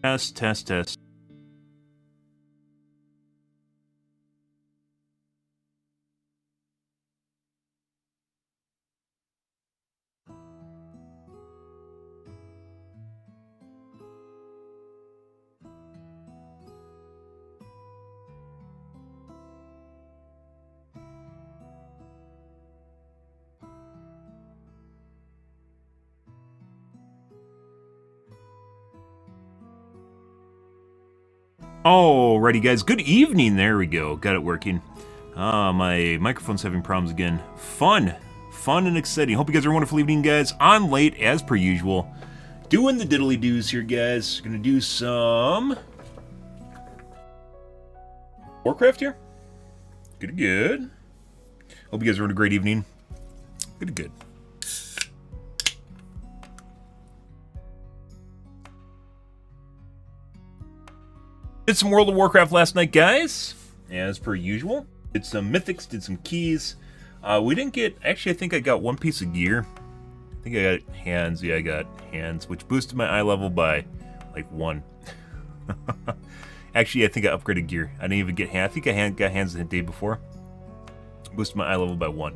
Test, test, test. Alrighty, guys. Good evening. There we go. Got it working. My microphone's having problems again. Fun and exciting. Hope you guys are a wonderful evening, guys. On late, as per usual. Doing the diddly-doos here, guys. Gonna do some Warcraft here. Good. Hope you guys are having a great evening. Good. Did some World of Warcraft last night, guys, as per usual. Did some mythics, did some keys. We didn't get, actually I think I got one piece of gear. I think I got hands, yeah I got hands, which boosted my eye level by like 1. Actually I think I upgraded gear. I didn't even get hands, I think I got hands the day before. Boosted my eye level by 1.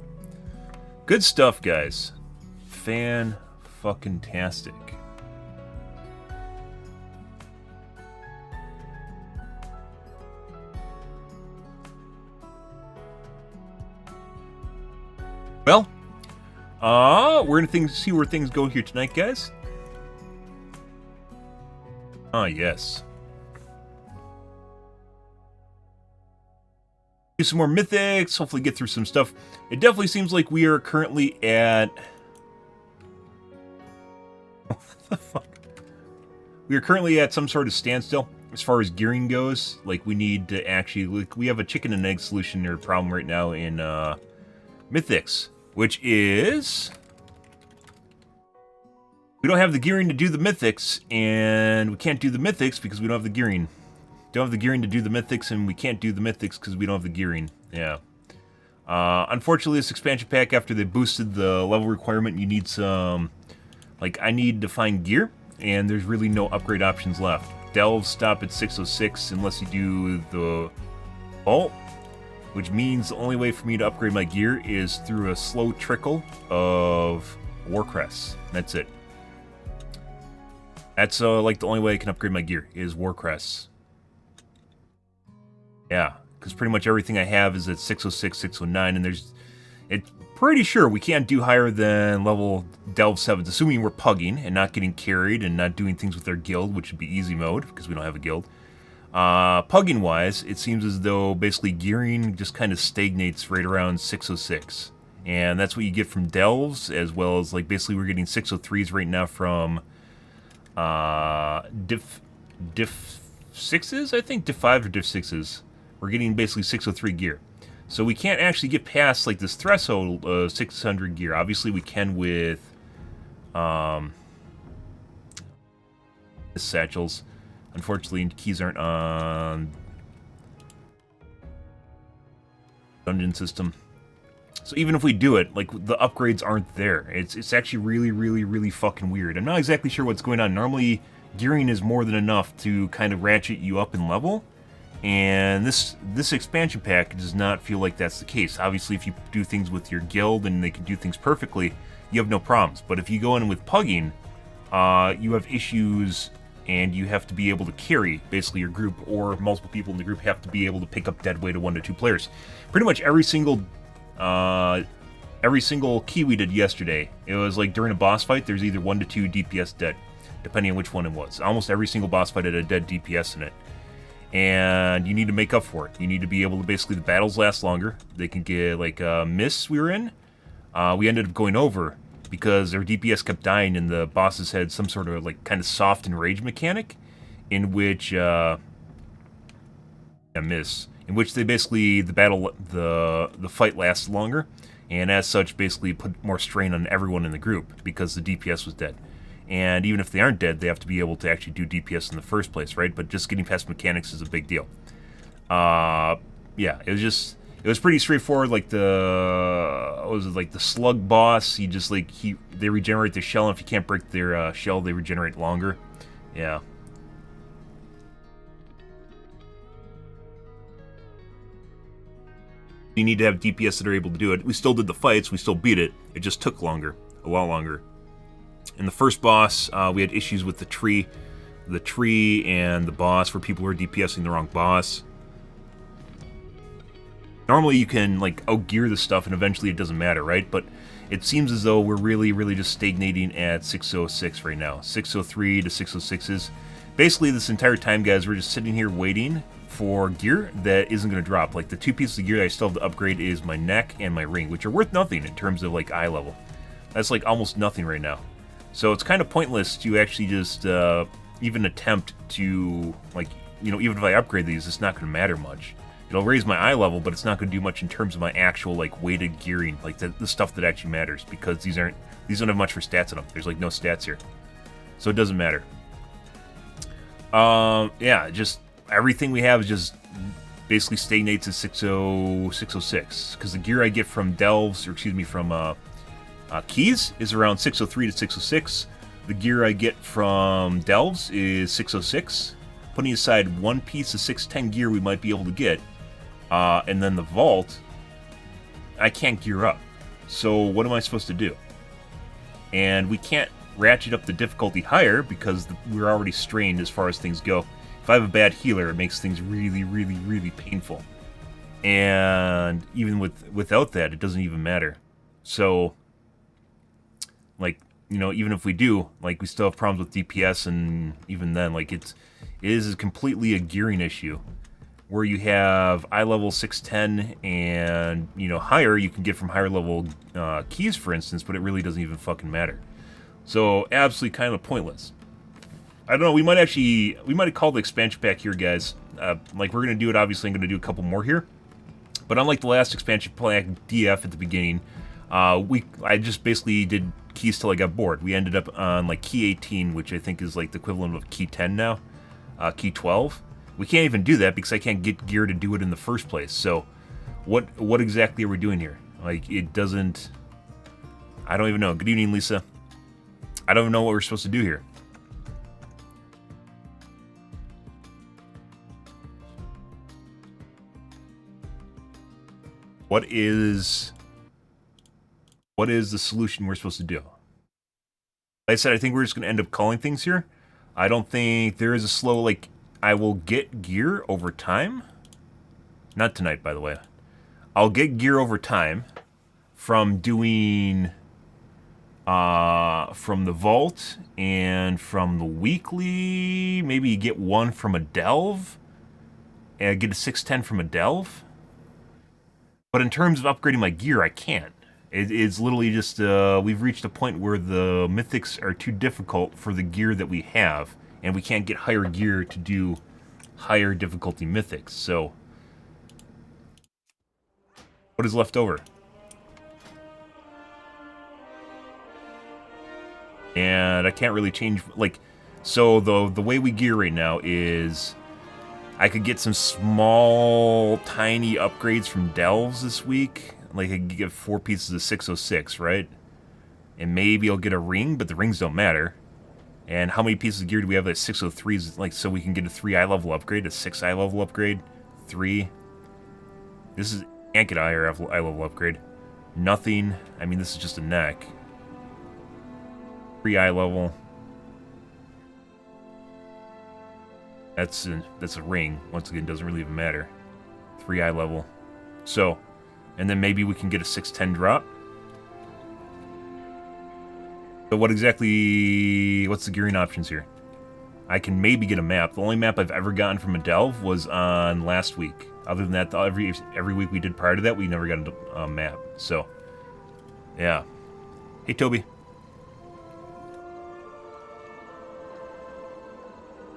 Good stuff, guys. Fan-fucking-tastic. Well, we're gonna see where things go here tonight, guys. Yes. Do some more mythics, hopefully get through some stuff. It definitely seems like we are currently at... What the fuck? We are currently at some sort of standstill as far as gearing goes. Like, we need to actually... Like, we have a chicken and egg solution or problem right now in, mythics. Which is... We don't have the gearing to do the mythics, and we can't do the mythics because we don't have the gearing. Don't have the gearing to do the mythics, and we can't do the mythics because we don't have the gearing. Yeah. Unfortunately, this expansion pack, after they boosted the level requirement, you need some... Like, I need to find gear, and there's really no upgrade options left. Delves stop at 606 unless you do the vault. Which means the only way for me to upgrade my gear is through a slow trickle of war crests. That's it. That's like the only way I can upgrade my gear is war crests. Yeah, because pretty much everything I have is at 606, 609, and it's pretty sure we can't do higher than level Delve 7s, assuming we're pugging and not getting carried and not doing things with our guild, which would be easy mode because we don't have a guild. Pugging wise, it seems as though basically gearing just kind of stagnates right around 606. And that's what you get from Delves, as well as like basically we're getting 603s right now from diff 6s, I think, diff 5 or diff 6s. We're getting basically 603 gear. So we can't actually get past like this threshold of 600 gear. Obviously we can with satchels. Unfortunately, keys aren't on dungeon system. So even if we do it, like, the upgrades aren't there. It's actually really fucking weird. I'm not exactly sure what's going on. Normally, gearing is more than enough to kind of ratchet you up in level. And this expansion pack does not feel like that's the case. Obviously, if you do things with your guild and they can do things perfectly, you have no problems. But if you go in with pugging, you have issues... And you have to be able to carry, basically your group or multiple people in the group have to be able to pick up dead weight of 1 to 2 players. Pretty much every single key we did yesterday, it was like during a boss fight, there's either 1 to 2 DPS dead, depending on which one it was. Almost every single boss fight had a dead DPS in it. And you need to make up for it. You need to be able to, basically, the battles last longer. They can get, like, mists we were in. We ended up going over because their DPS kept dying and the bosses had some sort of like kind of soft enrage mechanic in which in which they basically the fight lasts longer, and as such basically put more strain on everyone in the group because the DPS was dead. And even if they aren't dead, they have to be able to actually do DPS in the first place, right? But just getting past mechanics is a big deal. Yeah, it was pretty straightforward. Like the slug boss, they regenerate their shell, and if you can't break their shell, they regenerate longer. Yeah. You need to have DPS that are able to do it. We still did the fights, we still beat it. It just took longer, a lot longer. In the first boss, we had issues with the tree and the boss, where people were DPSing the wrong boss. Normally you can like outgear the stuff and eventually it doesn't matter, right? But it seems as though we're really just stagnating at 606 right now. 603 to 606s. Basically this entire time, guys, we're just sitting here waiting for gear that isn't going to drop. Like the two pieces of gear that I still have to upgrade is my neck and my ring, which are worth nothing in terms of like eye level. That's like almost nothing right now. So it's kind of pointless to actually just even attempt to, like, you know, even if I upgrade these, it's not going to matter much. It'll raise my eye level, but it's not going to do much in terms of my actual, like, weighted gearing, like the stuff that actually matters, because these don't have much for stats in them. There's, like, no stats here. So it doesn't matter. Yeah, just everything we have is just basically stagnates at 606, because the gear I get from delves, or excuse me, from keys is around 603 to 606. The gear I get from delves is 606. Putting aside one piece of 610 gear we might be able to get, and then the vault, I can't gear up. So what am I supposed to do? And we can't ratchet up the difficulty higher because we're already strained as far as things go. If I have a bad healer, it makes things really painful. And even without that, it doesn't even matter. So, like, you know, even if we do, like, we still have problems with DPS, and even then, like, it is completely a gearing issue. Where you have eye level 610 and, you know, higher, you can get from higher level keys, for instance, but it really doesn't even fucking matter. So, absolutely kind of pointless. I don't know, we might have called the expansion pack here, guys. Like, we're going to do it, obviously, I'm going to do a couple more here. But unlike the last expansion pack DF at the beginning, I just basically did keys till I got bored. We ended up on, like, key 18, which I think is, like, the equivalent of key 10 now. Key 12. We can't even do that because I can't get gear to do it in the first place. So, what exactly are we doing here? Like, it doesn't... I don't even know. Good evening, Lisa. I don't know what we're supposed to do here. What is the solution we're supposed to do? Like I said, I think we're just going to end up calling things here. I don't think there is a slow, like, I will get gear over time. Not tonight, by the way. I'll get gear over time from doing, from the vault and from the weekly. Maybe get one from a delve. And get a 610 from a delve. But in terms of upgrading my gear, I can't. It's literally just, we've reached a point where the mythics are too difficult for the gear that we have, and we can't get higher gear to do higher difficulty mythics, so... What is left over? And I can't really change, like... So, the way we gear right now is... I could get some small, tiny upgrades from delves this week. Like, I could get 4 pieces of 606, right? And maybe I'll get a ring, but the rings don't matter. And how many pieces of gear do we have at 603s? Like, so we can get a 3 eye level upgrade, a 6 eye level upgrade, 3. This is, can't get a higher eye level upgrade. Nothing. I mean, this is just a neck. 3 eye level. That's a ring. Once again, doesn't really even matter. 3 eye level. So, and then maybe we can get a 610 drop. So what's the gearing options here? I can maybe get a map. The only map I've ever gotten from a delve was on last week. Other than that, every week we did prior to that, we never got a map. So, yeah. Hey, Toby.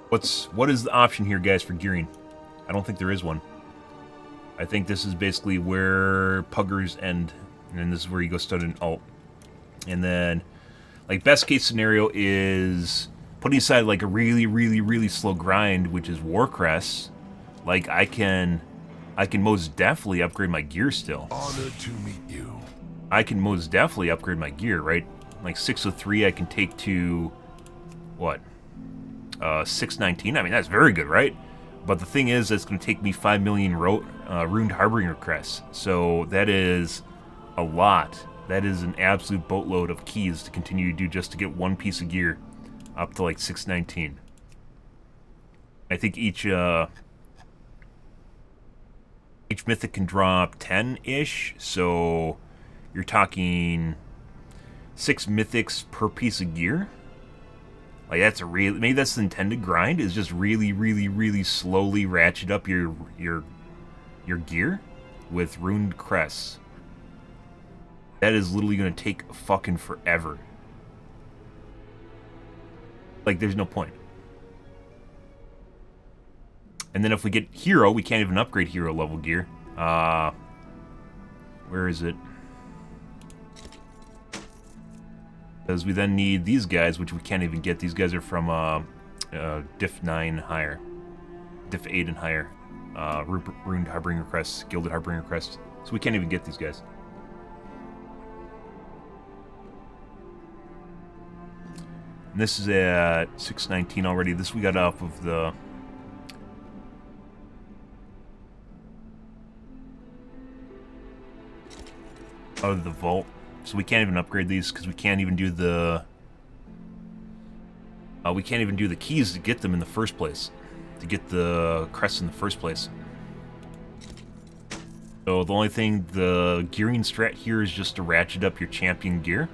What is the option here, guys, for gearing? I don't think there is one. I think this is basically where puggers end, and then this is where you go start an alt. And then, like, best case scenario is putting aside, like, a really slow grind, which is Warcraft. Like, I can most definitely upgrade my gear still. Honored to meet you. I can most definitely upgrade my gear, right? Like, 603 I can take to, what? 619? I mean, that's very good, right? But the thing is, it's going to take me 5 million Ruined Harbinger crests. So that is a lot. That is an absolute boatload of keys to continue to do just to get one piece of gear up to like 619. I think each mythic can drop 10-ish, so you're talking 6 mythics per piece of gear. Like, that's a real, maybe that's the intended grind, is just really, really, really slowly ratchet up your gear with ruined crests. That is literally going to take fucking forever. Like, there's no point. And then if we get hero, we can't even upgrade hero level gear. Where is it? Because we then need these guys, which we can't even get. These guys are from Diff 9 higher. Diff 8 and higher. Ruined Harbinger Crests, Gilded Harbinger Crests. So we can't even get these guys. And this is at 619 already. This we got off of the... out of the vault. So we can't even upgrade these because we can't even do the... we can't even do the keys to get them in the first place. To get the crests in the first place. So the only thing, the gearing strat here is just to ratchet up your champion gear.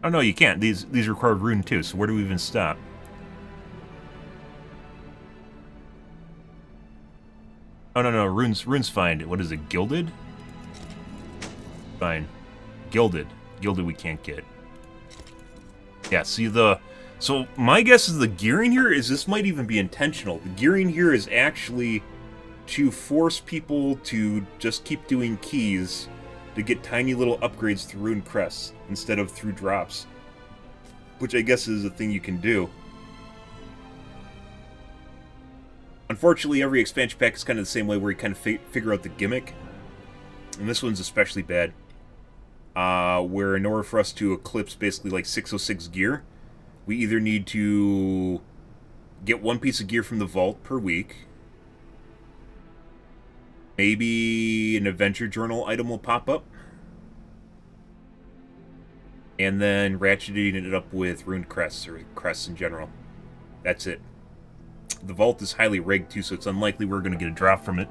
Oh no, you can't. These require rune too, so where do we even stop? Oh no, rune's fine. What is it, gilded? Fine. Gilded we can't get. Yeah, see so my guess is the gearing here is this might even be intentional. The gearing here is actually to force people to just keep doing keys to get tiny little upgrades through rune crests instead of through drops, which I guess is a thing you can do. Unfortunately, every expansion pack is kind of the same way, where you kind of figure out the gimmick, and this one's especially bad. Where in order for us to eclipse basically like 606 gear, we either need to get one piece of gear from the vault per week. Maybe an adventure journal item will pop up. And then ratcheting it up with ruined crests, or crests in general. That's it. The vault is highly rigged too, so it's unlikely we're going to get a drop from it.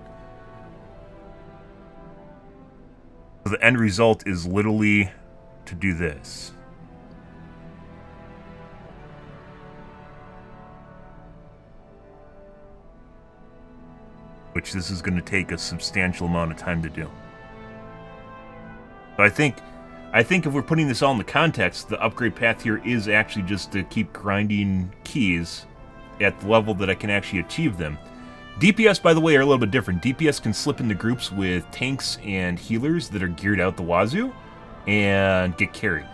So the end result is literally to do this. Which this is going to take a substantial amount of time to do. So I think if we're putting this all in the context, the upgrade path here is actually just to keep grinding keys at the level that I can actually achieve them. DPS, by the way, are a little bit different. DPS can slip into groups with tanks and healers that are geared out the wazoo and get carried.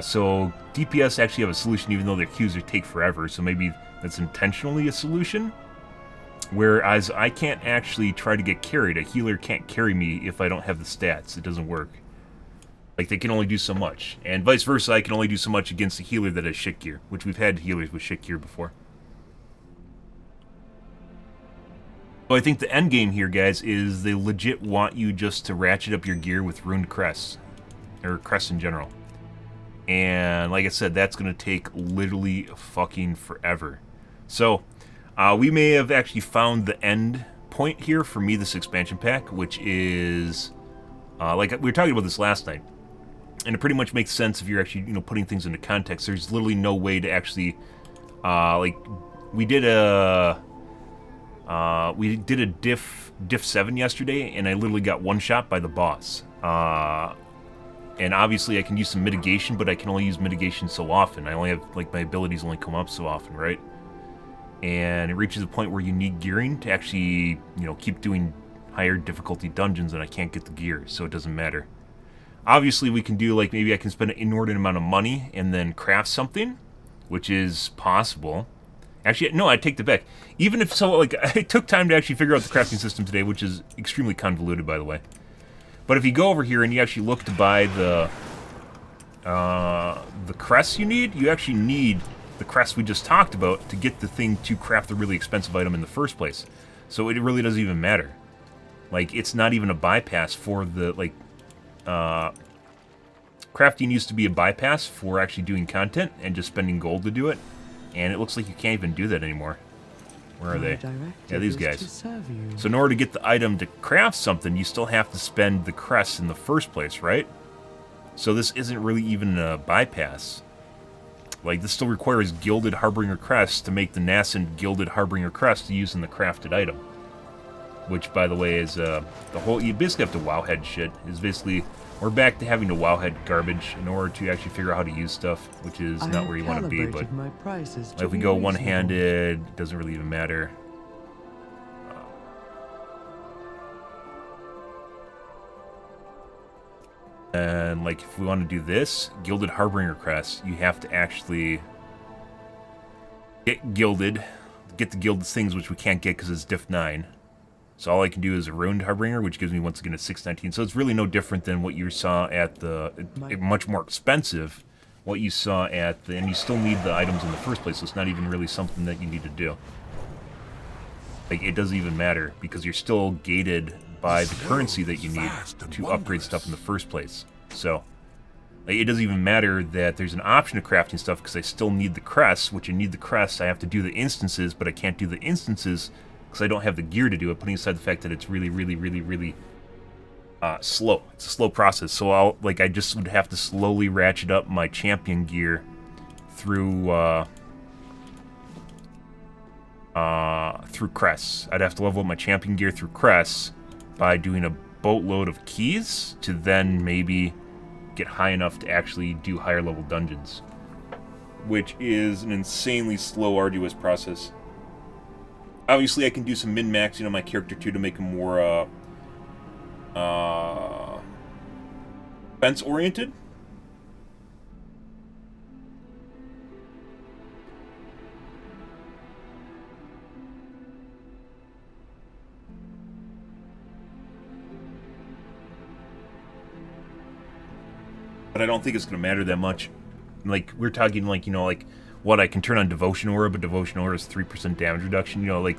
So DPS actually have a solution, even though their queues take forever, so maybe that's intentionally a solution. Whereas I can't actually try to get carried. A healer can't carry me if I don't have the stats. It doesn't work. Like, they can only do so much. And vice versa, I can only do so much against a healer that has shit gear, which we've had healers with shit gear before. So I think the end game here, guys, is they legit want you just to ratchet up your gear with ruined crests. Or crests in general. And like I said, that's going to take literally fucking forever. So, we may have actually found the end point here for me, this expansion pack, which is... like, we were talking about this last night. And it pretty much makes sense if you're actually, putting things into context. There's literally no way to actually... like, we did a diff 7 yesterday, and I literally got one shot by the boss. And obviously I can use some mitigation, but I can only use mitigation so often. I only have, like, my abilities only come up so often, right? And it reaches a point where you need gearing to actually, keep doing higher difficulty dungeons, and I can't get the gear, so it doesn't matter. Obviously we can do, like, maybe I can spend an inordinate amount of money and then craft something, which is possible. Actually, no, I take that back. Even if so, like, I took time to actually figure out the crafting system today, which is extremely convoluted, by the way. But if you go over here and you actually look to buy the crests you actually need the crest we just talked about to get the thing to craft the really expensive item in the first place. So it really doesn't even matter. Like, it's not even a bypass for the, like, crafting used to be a bypass for actually doing content and just spending gold to do it. And it looks like you can't even do that anymore. Where are they? Yeah, these guys. So in order to get the item to craft something, you still have to spend the crest in the first place, right? So this isn't really even a bypass. Like, this still requires Gilded Harbinger Crest to make the nascent Gilded Harbinger Crest to use in the crafted item. Which, by the way, is the whole... You basically have to wowhead shit. Is basically... We're back to having to wowhead garbage in order to actually figure out how to use stuff, which is not where you want to be, but... Like, if we go one-handed, it doesn't really even matter. And, like, if we want to do this, Gilded Harbinger Crest, you have to actually get gilded, get the gilded things, which we can't get because it's diff 9. So all I can do is a Ruined Harbinger, which gives me, once again, a 619. So it's really no different than what you saw at the... much more expensive, what you saw at the... And you still need the items in the first place, so it's not even really something that you need to do. Like, it doesn't even matter, because you're still gated by the currency that you need to upgrade stuff in the first place. So, like, it doesn't even matter that there's an option of crafting stuff, because I still need the crests, which I need the crests. I have to do the instances, but I can't do the instances because I don't have the gear to do it, putting aside the fact that it's really, really, really, really slow. It's a slow process. So I just would have to slowly ratchet up my champion gear through crests. I'd have to level up my champion gear through crests by doing a boatload of keys to then maybe get high enough to actually do higher level dungeons, which is an insanely slow, arduous process. Obviously, I can do some min-maxing on my character too to make him more defense-oriented. But I don't think it's going to matter that much. Like, we're talking, like, you know, like, what, I can turn on Devotion Aura, but Devotion Aura is 3% damage reduction. You know, like,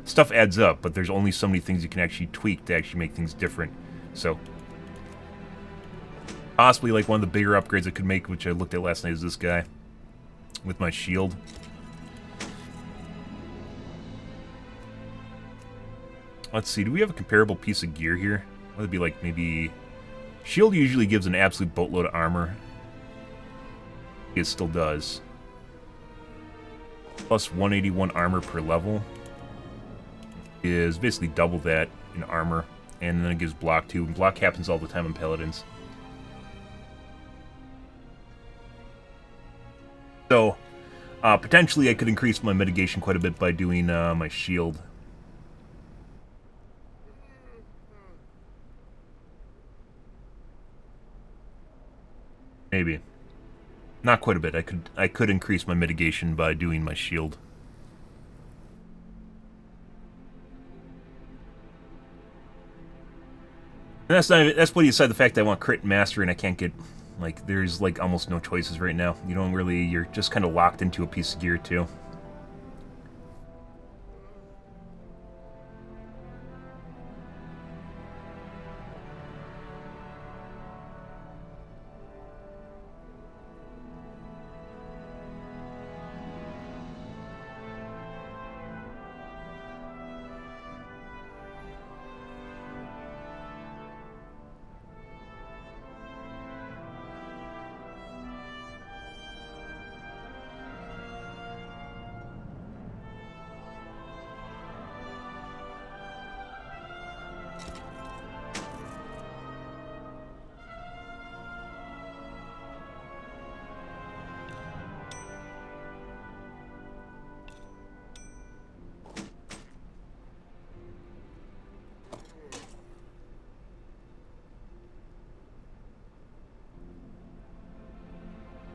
stuff adds up, but there's only so many things you can actually tweak to actually make things different. So, possibly, like, one of the bigger upgrades I could make, which I looked at last night, is this guy with my shield. Let's see, do we have a comparable piece of gear here? Would it be, like, maybe... Shield usually gives an absolute boatload of armor. It still does. Plus 181 armor per level is basically double that in armor, and then it gives block too. And block happens all the time on paladins. So potentially I could increase my mitigation quite a bit by doing my shield. Maybe. Not quite a bit. I could increase my mitigation by doing my shield. And that's putting aside the fact that I want crit and mastery and I can't get, like, there's like almost no choices right now. You don't really, you're just kind of locked into a piece of gear too.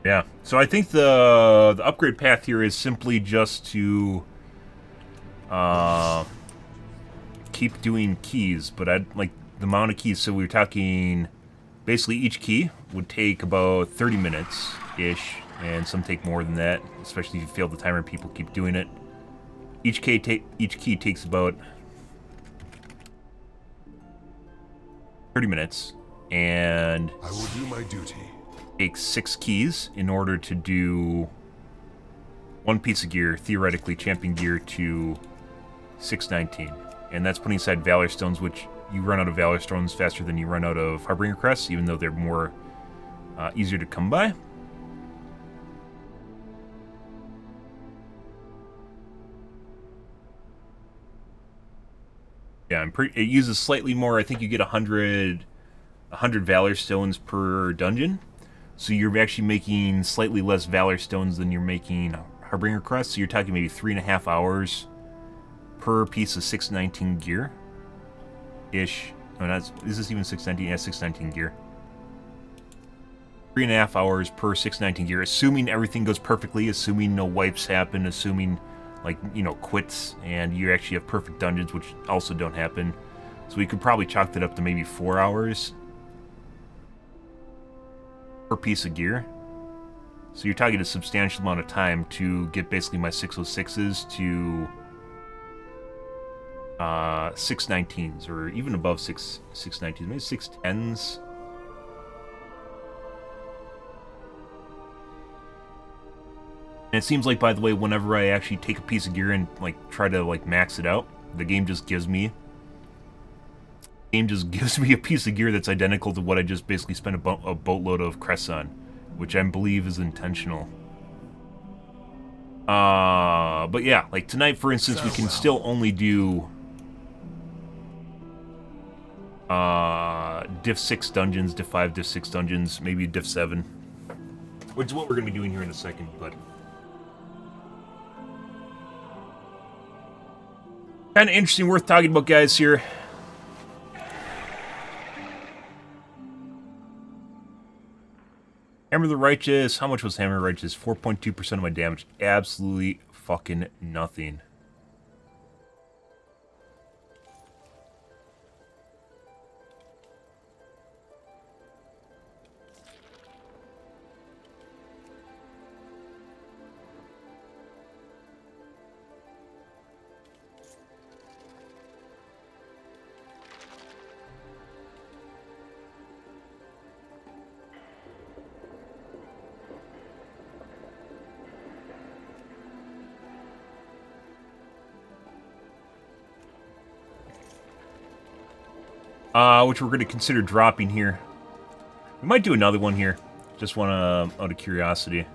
Yeah, so I think the upgrade path here is simply just to keep doing keys, but I'd like the amount of keys. So we were talking basically each key would take about 30 minutes ish and some take more than that, especially if you fail the timer and people keep doing it. Each key takes about 30 minutes, and I will do my duty. Takes 6 keys in order to do 1 piece of gear, theoretically champion gear, to 619. And that's putting aside Valor Stones, which you run out of Valor Stones faster than you run out of Harbinger Crests, even though they're more easier to come by. Yeah, it uses slightly more. I think you get 100 Valor Stones per dungeon. So you're actually making slightly less Valor Stones than you're making Harbinger Crests. So you're talking maybe 3.5 hours per piece of 619 gear. Ish. Oh, is this even 619? Yeah, 619 gear. 3.5 hours per 619 gear, assuming everything goes perfectly, assuming no wipes happen, assuming, like, you know, quits, and you actually have perfect dungeons, which also don't happen. So we could probably chalk that up to maybe 4 hours per piece of gear. So you're talking a substantial amount of time to get basically my 606s to 619s, or even above 619s, maybe 610s. And it seems like, by the way, whenever I actually take a piece of gear and like try to like max it out, the game just gives me a piece of gear that's identical to what I just basically spent a boatload of crests on, which I believe is intentional. But yeah, like tonight, for instance, we can still only do diff 6 dungeons, diff 5, diff 6 dungeons, maybe diff 7, which is what we're going to be doing here in a second, but kind of interesting, worth talking about, guys, here. Hammer the Righteous. How much was Hammer the Righteous? 4.2% of my damage. Absolutely fucking nothing. Which we're going to consider dropping here. We might do another one here. Just want to, out of curiosity.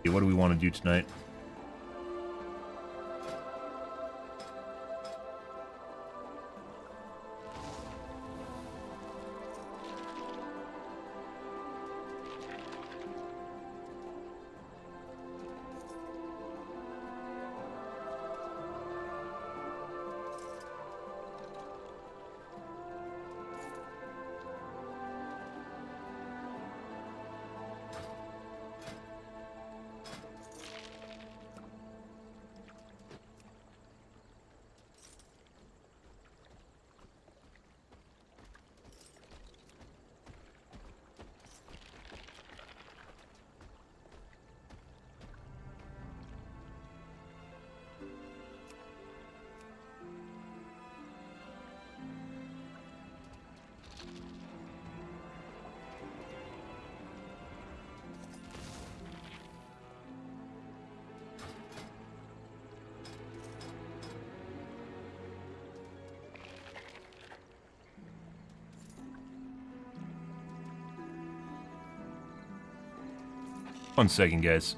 Okay, what do we want to do tonight? One second, guys.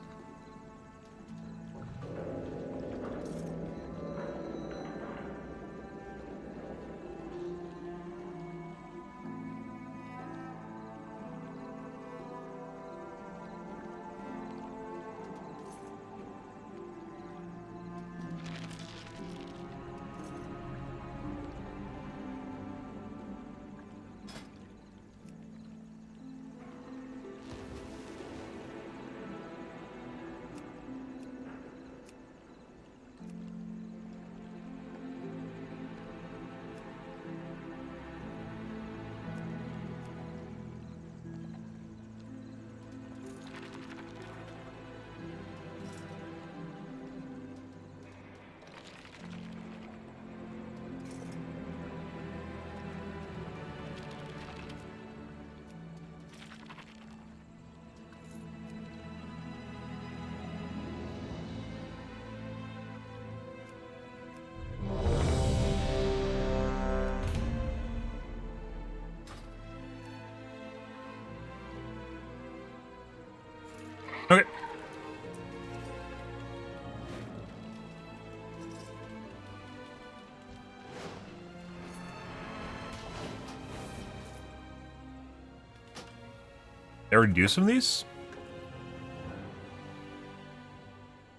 already do some of these?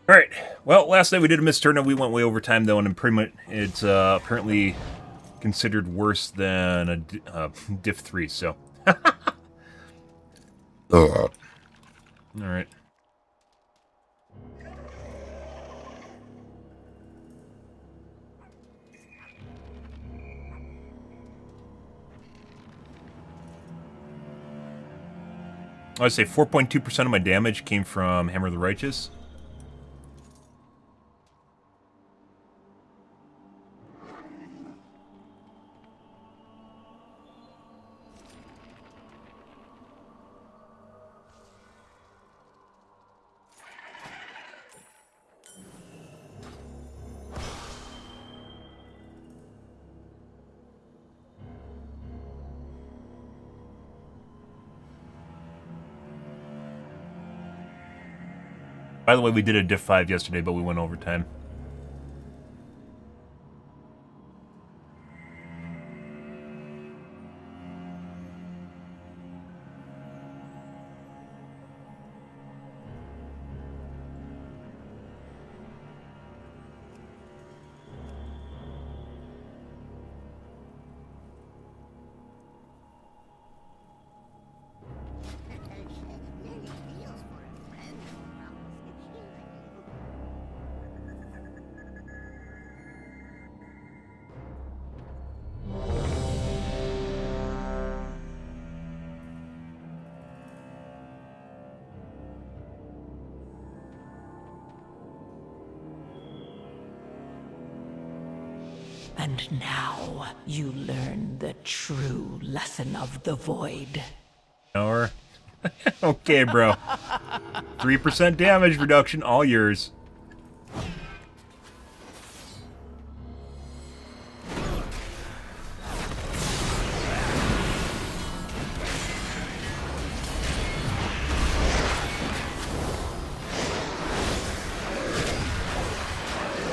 Alright, well, last night we did a missed turn, and we went way over time, though, and pretty much it's apparently considered worse than a diff 3, so. Alright. I'd say 4.2% of my damage came from Hammer of the Righteous. By the way, we did a diff 5 yesterday, but we went overtime. And now you learn the true lesson of the void. Or okay, bro. 3% damage reduction, all yours.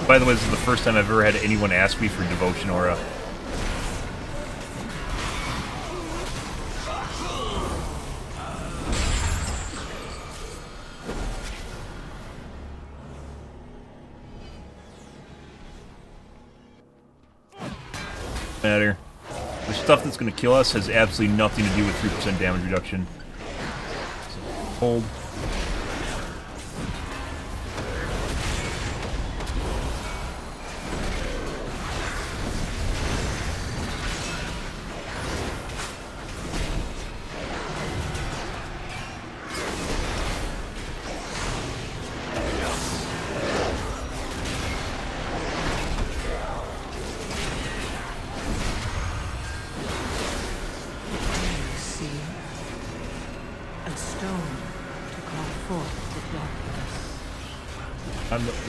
By the way, this is the first time I've ever had anyone ask me for Devotion Aura. Matter. The stuff that's going to kill us has absolutely nothing to do with 3% damage reduction. So, hold.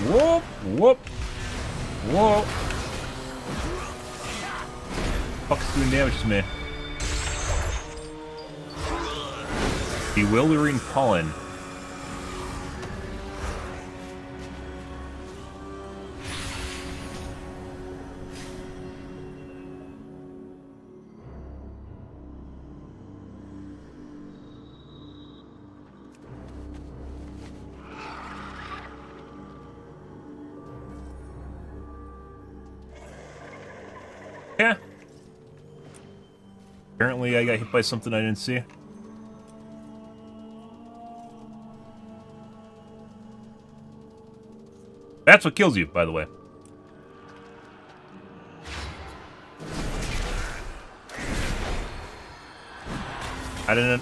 Whoop, whoop, whoop. Fuck's doing damage to me. Bewildering Pollen. Yeah. Apparently I got hit by something I didn't see. That's what kills you, by the way. I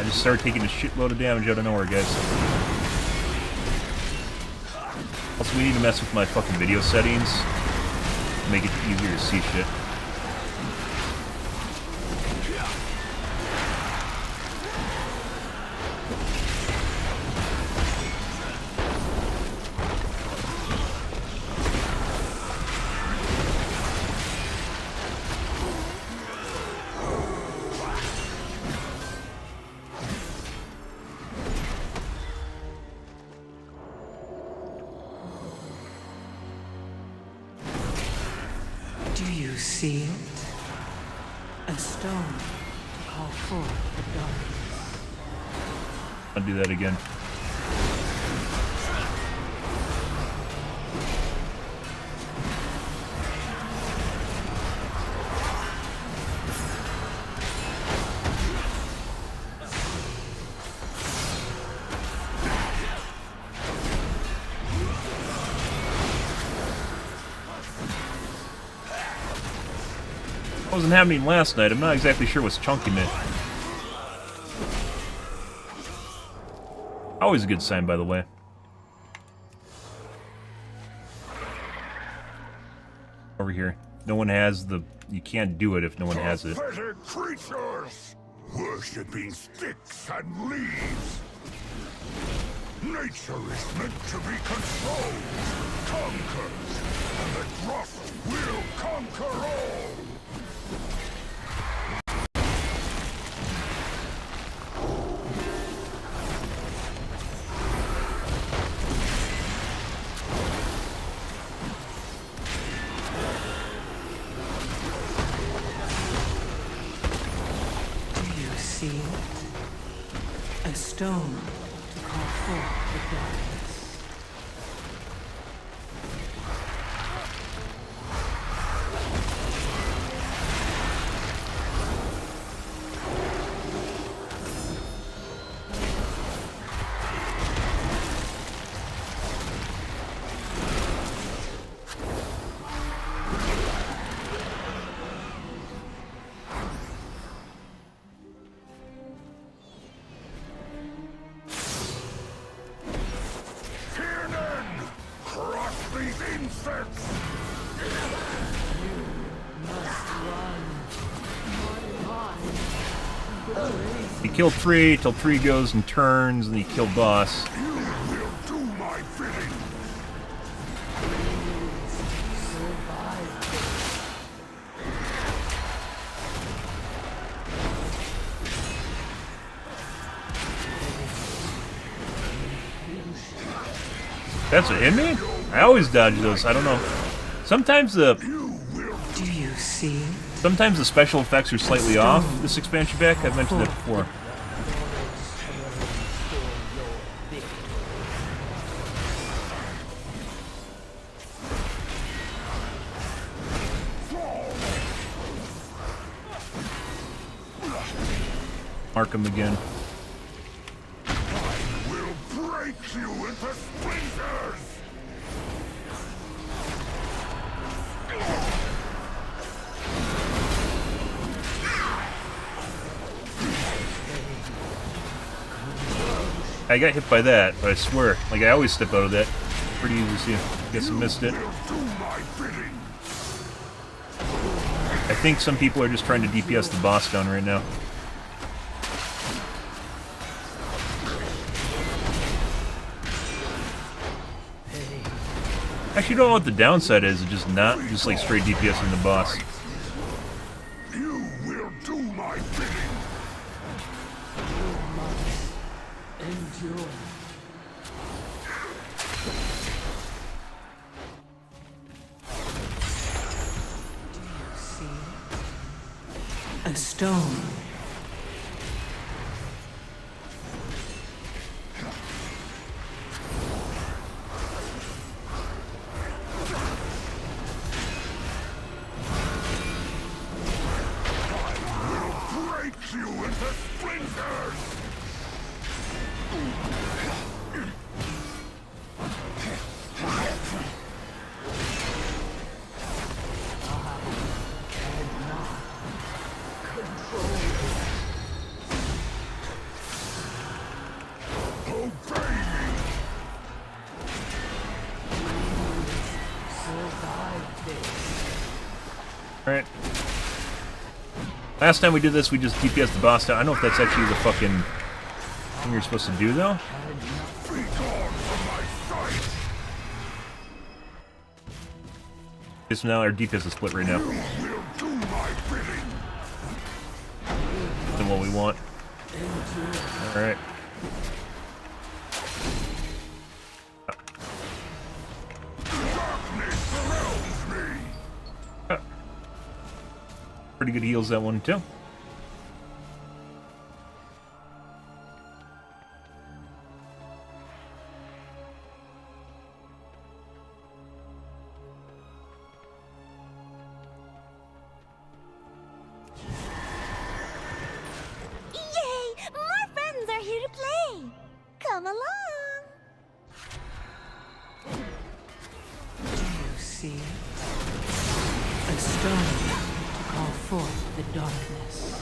just started taking a shitload of damage out of nowhere, guys. Also, we need to mess with my fucking video settings to make it easier to see shit. Do you see it? A stone to call forth the darkness. I'll do that again. Wasn't happening last night. I'm not exactly sure what's chunking it. Always a good sign, by the way. Over here. No one has the... You can't do it if no one has it. Pathetic creatures! Worshipping sticks and leaves! Nature is meant to be controlled, conquered, and the dross will conquer all! See it? A stone to call forth the darkness. You kill 3 till 3 goes and turns, and you kill boss. You will do my bidding! That's what hit me? I always dodge those. I don't know. Sometimes the... Do you see? Sometimes the special effects are slightly off this expansion pack. I've mentioned that before. Mark him again. I will break you into splinters! I got hit by that, but I swear, like I always step out of that. Pretty easy to see. Guess I missed it. I think some people are just trying to DPS the boss down right now. Actually, don't know what the downside is. It's just not just like straight DPSing the boss. You will do my bidding. Endure. Do you see? A stone. Break you into splinters! Alright. Last time we did this, we just DPS the boss down. I don't know if that's actually the fucking thing you're supposed to do, though. Okay, so now our DPS is split right now. Than what we want. Alright. Pretty good heals, that one, too. see it? A stone to call forth the darkness.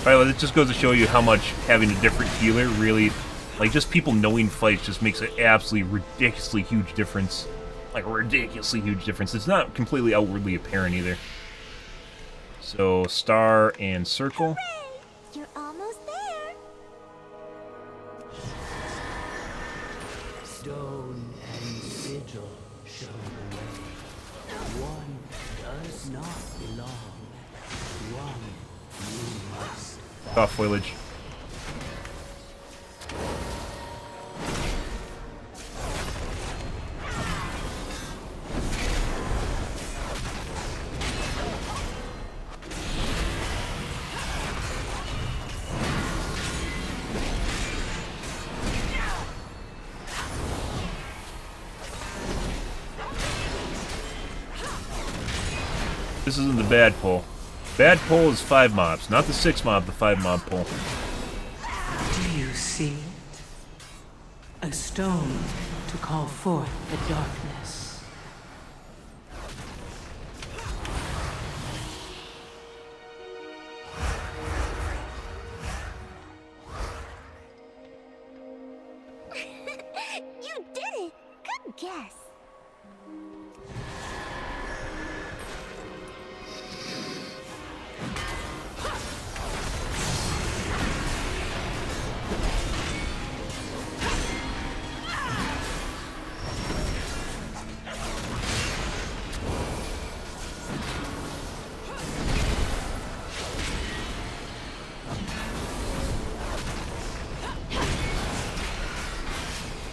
By the way, it just goes to show you how much having a different healer really, like, just people knowing fights just makes an absolutely ridiculously huge difference. Like, a ridiculously huge difference. It's not completely outwardly apparent either. So, star and circle. Hooray! You're almost there. Stone and sigil show the way. One does not belong. One you must. Off foliage. This isn't the bad pull. Bad pull is 5 mobs, not the 6 mob, the 5 mob pull. Do you see it? A stone to call forth the darkness. You did it. Good guess.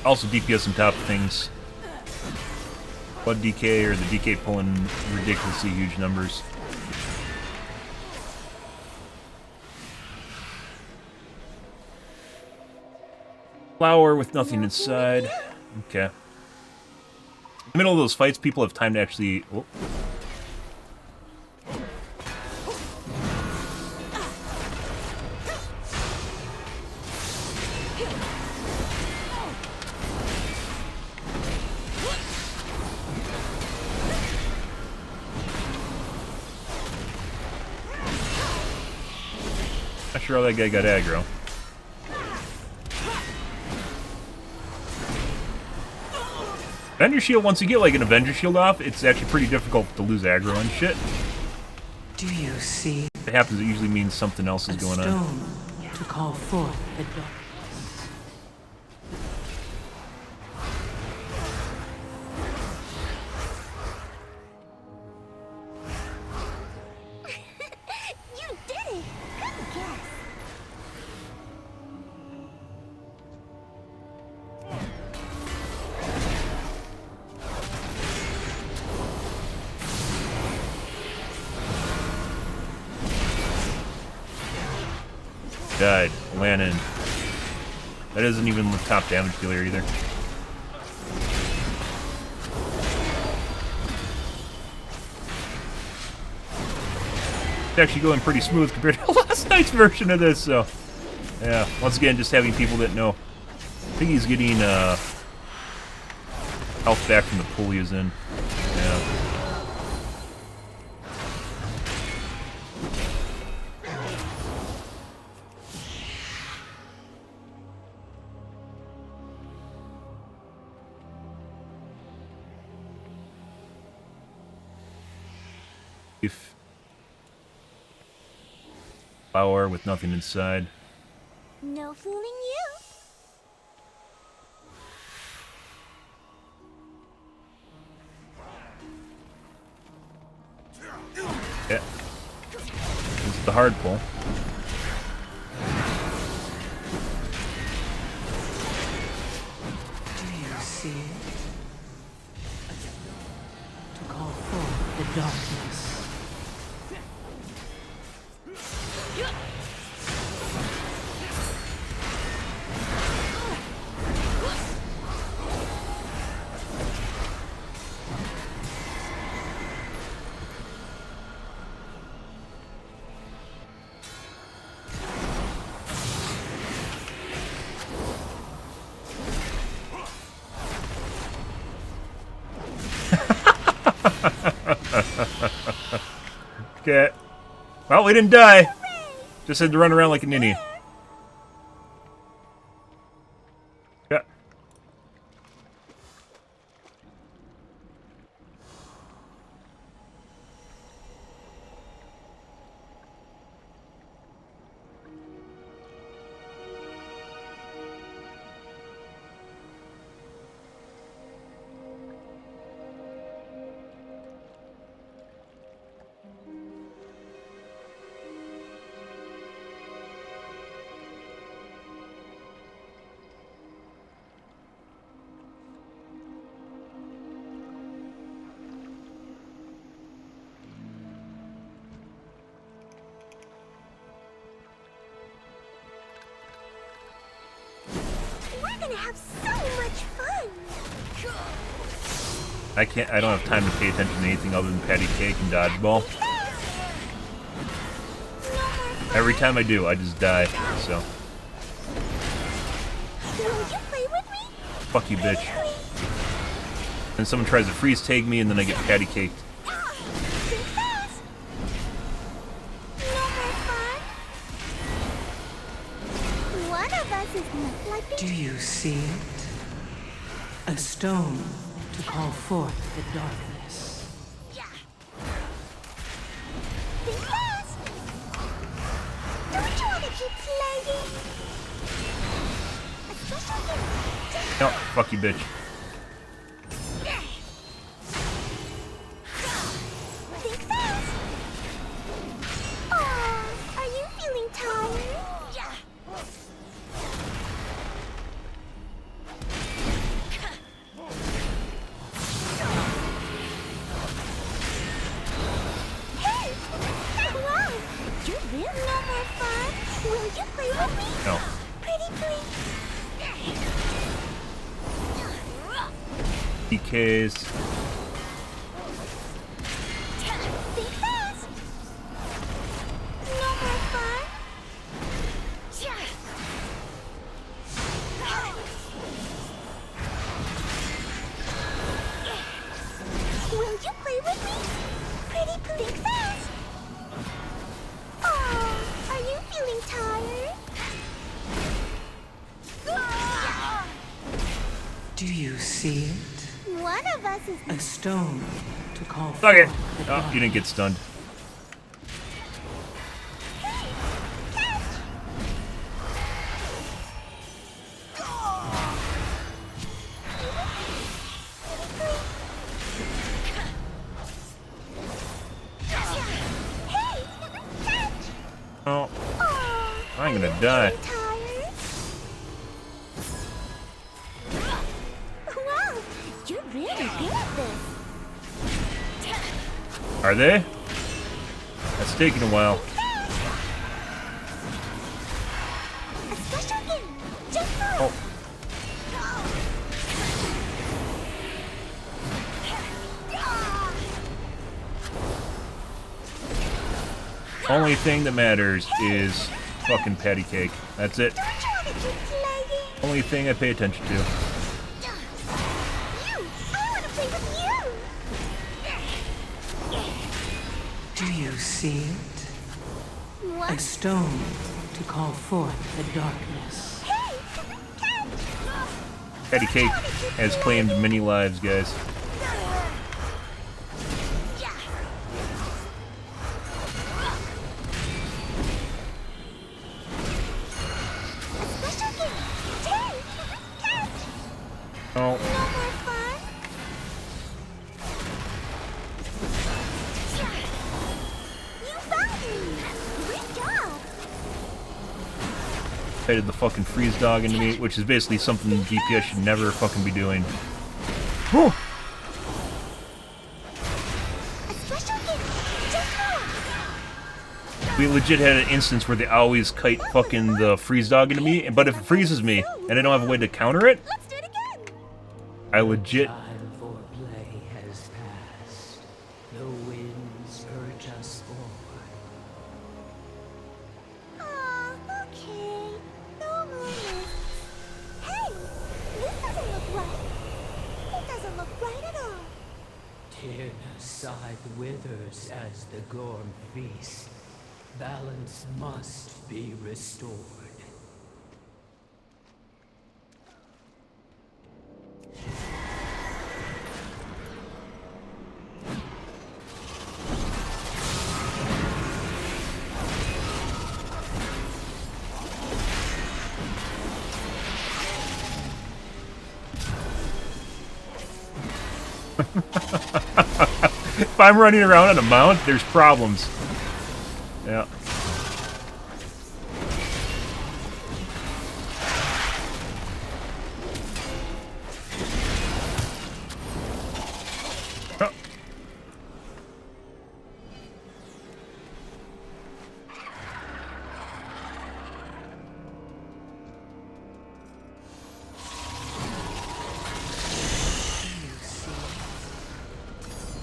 Also DPS on top of things. Blood DK or the DK pulling ridiculously huge numbers. Flower with nothing inside. Okay. In the middle of those fights, people have time to actually... Oh. Not sure how that guy got aggro. Avenger Shield, once you get like an Avenger Shield off, it's actually pretty difficult to lose aggro and shit. Do you see If it happens, it usually means something else is a going on. stone to call forth the darkness? You did it. Good guess. Died. Lannon. That isn't even the top damage dealer either. It's actually going pretty smooth compared to last night's version of this, so... Yeah, once again, just having people that know. I think he's getting, health back from the pool he was in. Yeah. If flower with nothing inside. No fooling you. Yeah. This is the hard pull. Do you see it? To call forth the darkness. Okay. Well, we didn't die. Just had to run around like a ninny. Yeah. We're gonna have so much fun. I don't have time to pay attention to anything other than patty cake and dodgeball. Every time I do, I just die, so. Will you play with me? Fuck you, bitch. And someone tries to freeze tag me, and then I get patty caked. Think fast. No more fun. One of us is neglecting. Do you see it? A stone to call forth the darkness. Think fast. Don't you want to keep playing? A special gift. No, fuck you, bitch. Think fast. Aw, are you feeling tired? Hey! Wow! You're really no more fun. Will you play with me? No. Pretty please. DKs. Think fast. No more fun. Will you play with me? Pretty please. Think fast. Oh, are you feeling tired? Do you see it? One of us is A stone to call Fuck it. forth the Oh, darkness. you didn't get stunned. Hey! Catch! Oh, Aw, I'm are gonna you die. feeling tired? Wow, you're really good at this. Are they? That's taking a while. A special game, just for Oh. us. Only thing that matters is fucking patty cake. That's it. Don't you want to keep playing? Only thing I pay attention to. You! I want to play with you! Do you see it? A What? stone to call forth the darkness. Hey! Catch! Patty cake has claimed many lives, guys. A special game, Tay! Catch! Oh, No more fun? You found me! Great job! I did the fucking freeze dog into me, which is basically something DPS should never fucking be doing. Whew. A special game, just for us. We legit had an instance where they always kite fucking the freeze dog into me, but if it freezes me and I don't have a way to counter it, Let's do it again! I legit. Time for play has passed. The winds urge us forward. Aw, okay. No more risks. Hey! This doesn't look right. It doesn't look right at all. Tearness scythe withers as the gorm feast. Balance must be restored. If I'm running around on a mount, there's problems. Yeah. Oh.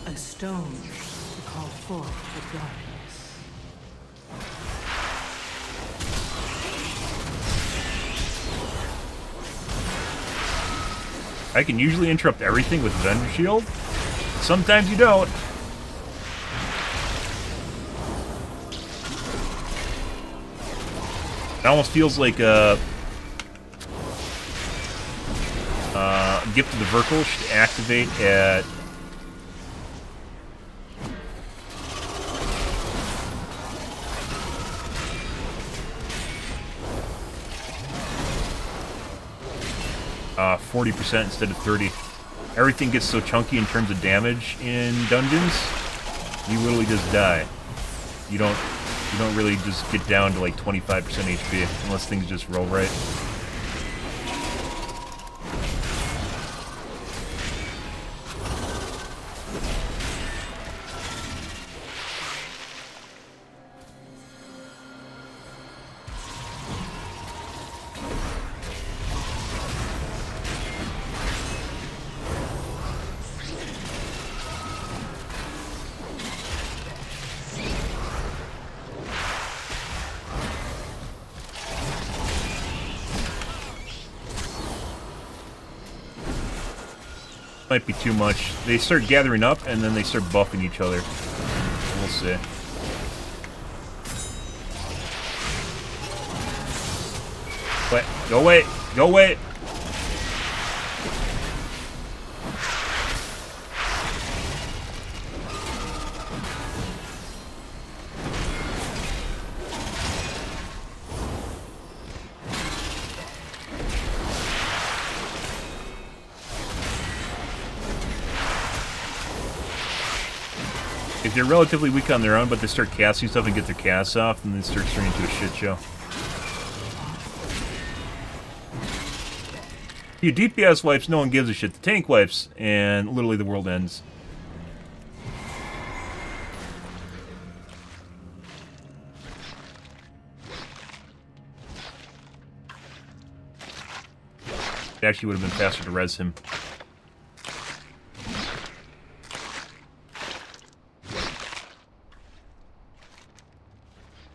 A stone to call forth the darkness. I can usually interrupt everything with Vendor Shield. Sometimes you don't. It almost feels like a Gift of the Verkle should activate at 40% instead of 30. Everything gets so chunky in terms of damage in dungeons, you literally just die. You don't really just get down to like 25% HP unless things just roll right. Might be too much. They start gathering up and then they start buffing each other. We'll see. Wait, go away! Go away! If they're relatively weak on their own, but they start casting stuff and get their casts off, and then start turning into a shit show. You DPS wipes, no one gives a shit. The tank wipes, and literally the world ends. It actually would have been faster to res him.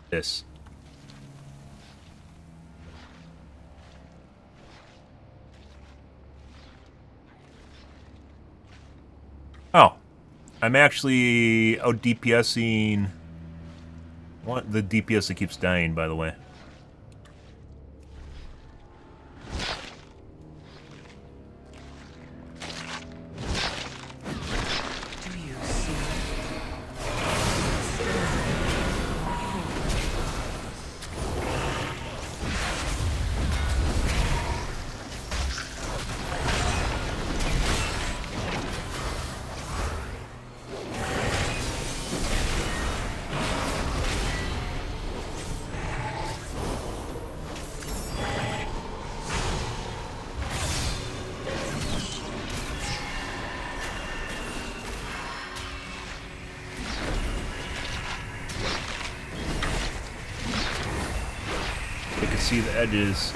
This. Oh. I'm actually out DPSing... What? The DPS that keeps dying, by the way. See the edges.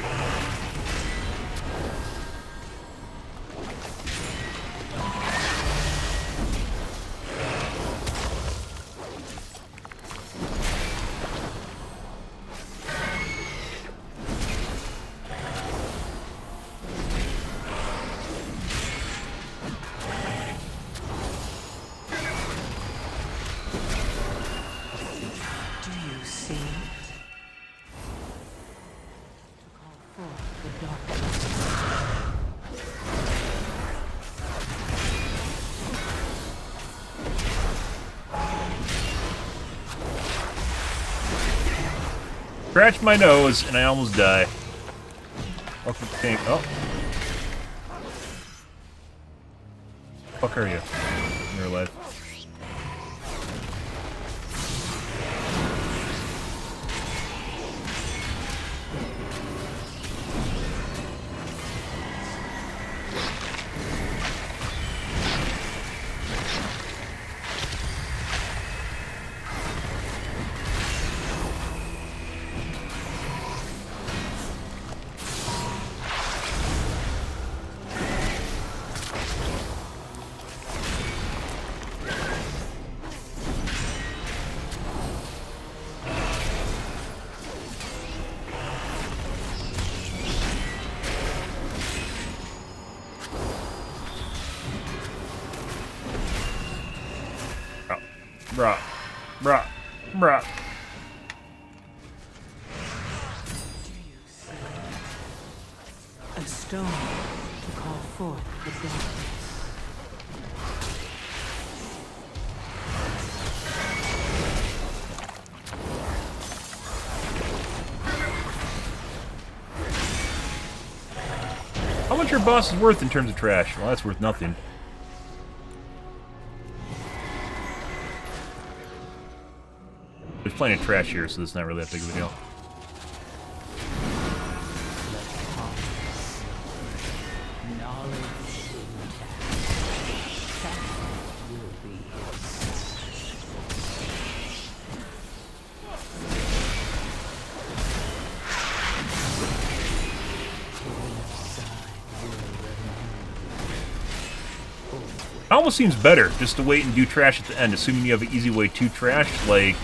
Scratch my nose, and I almost die. Welcome to tank. Oh. Fuck are you? You're alive. Bruh. Bruh. Bruh. A stone to call forth the darkness. How much your boss is worth in terms of trash? Well, that's worth nothing. There's plenty of trash here, so it's not really that big of a deal. It almost seems better just to wait and do trash at the end, assuming you have an easy way to trash, like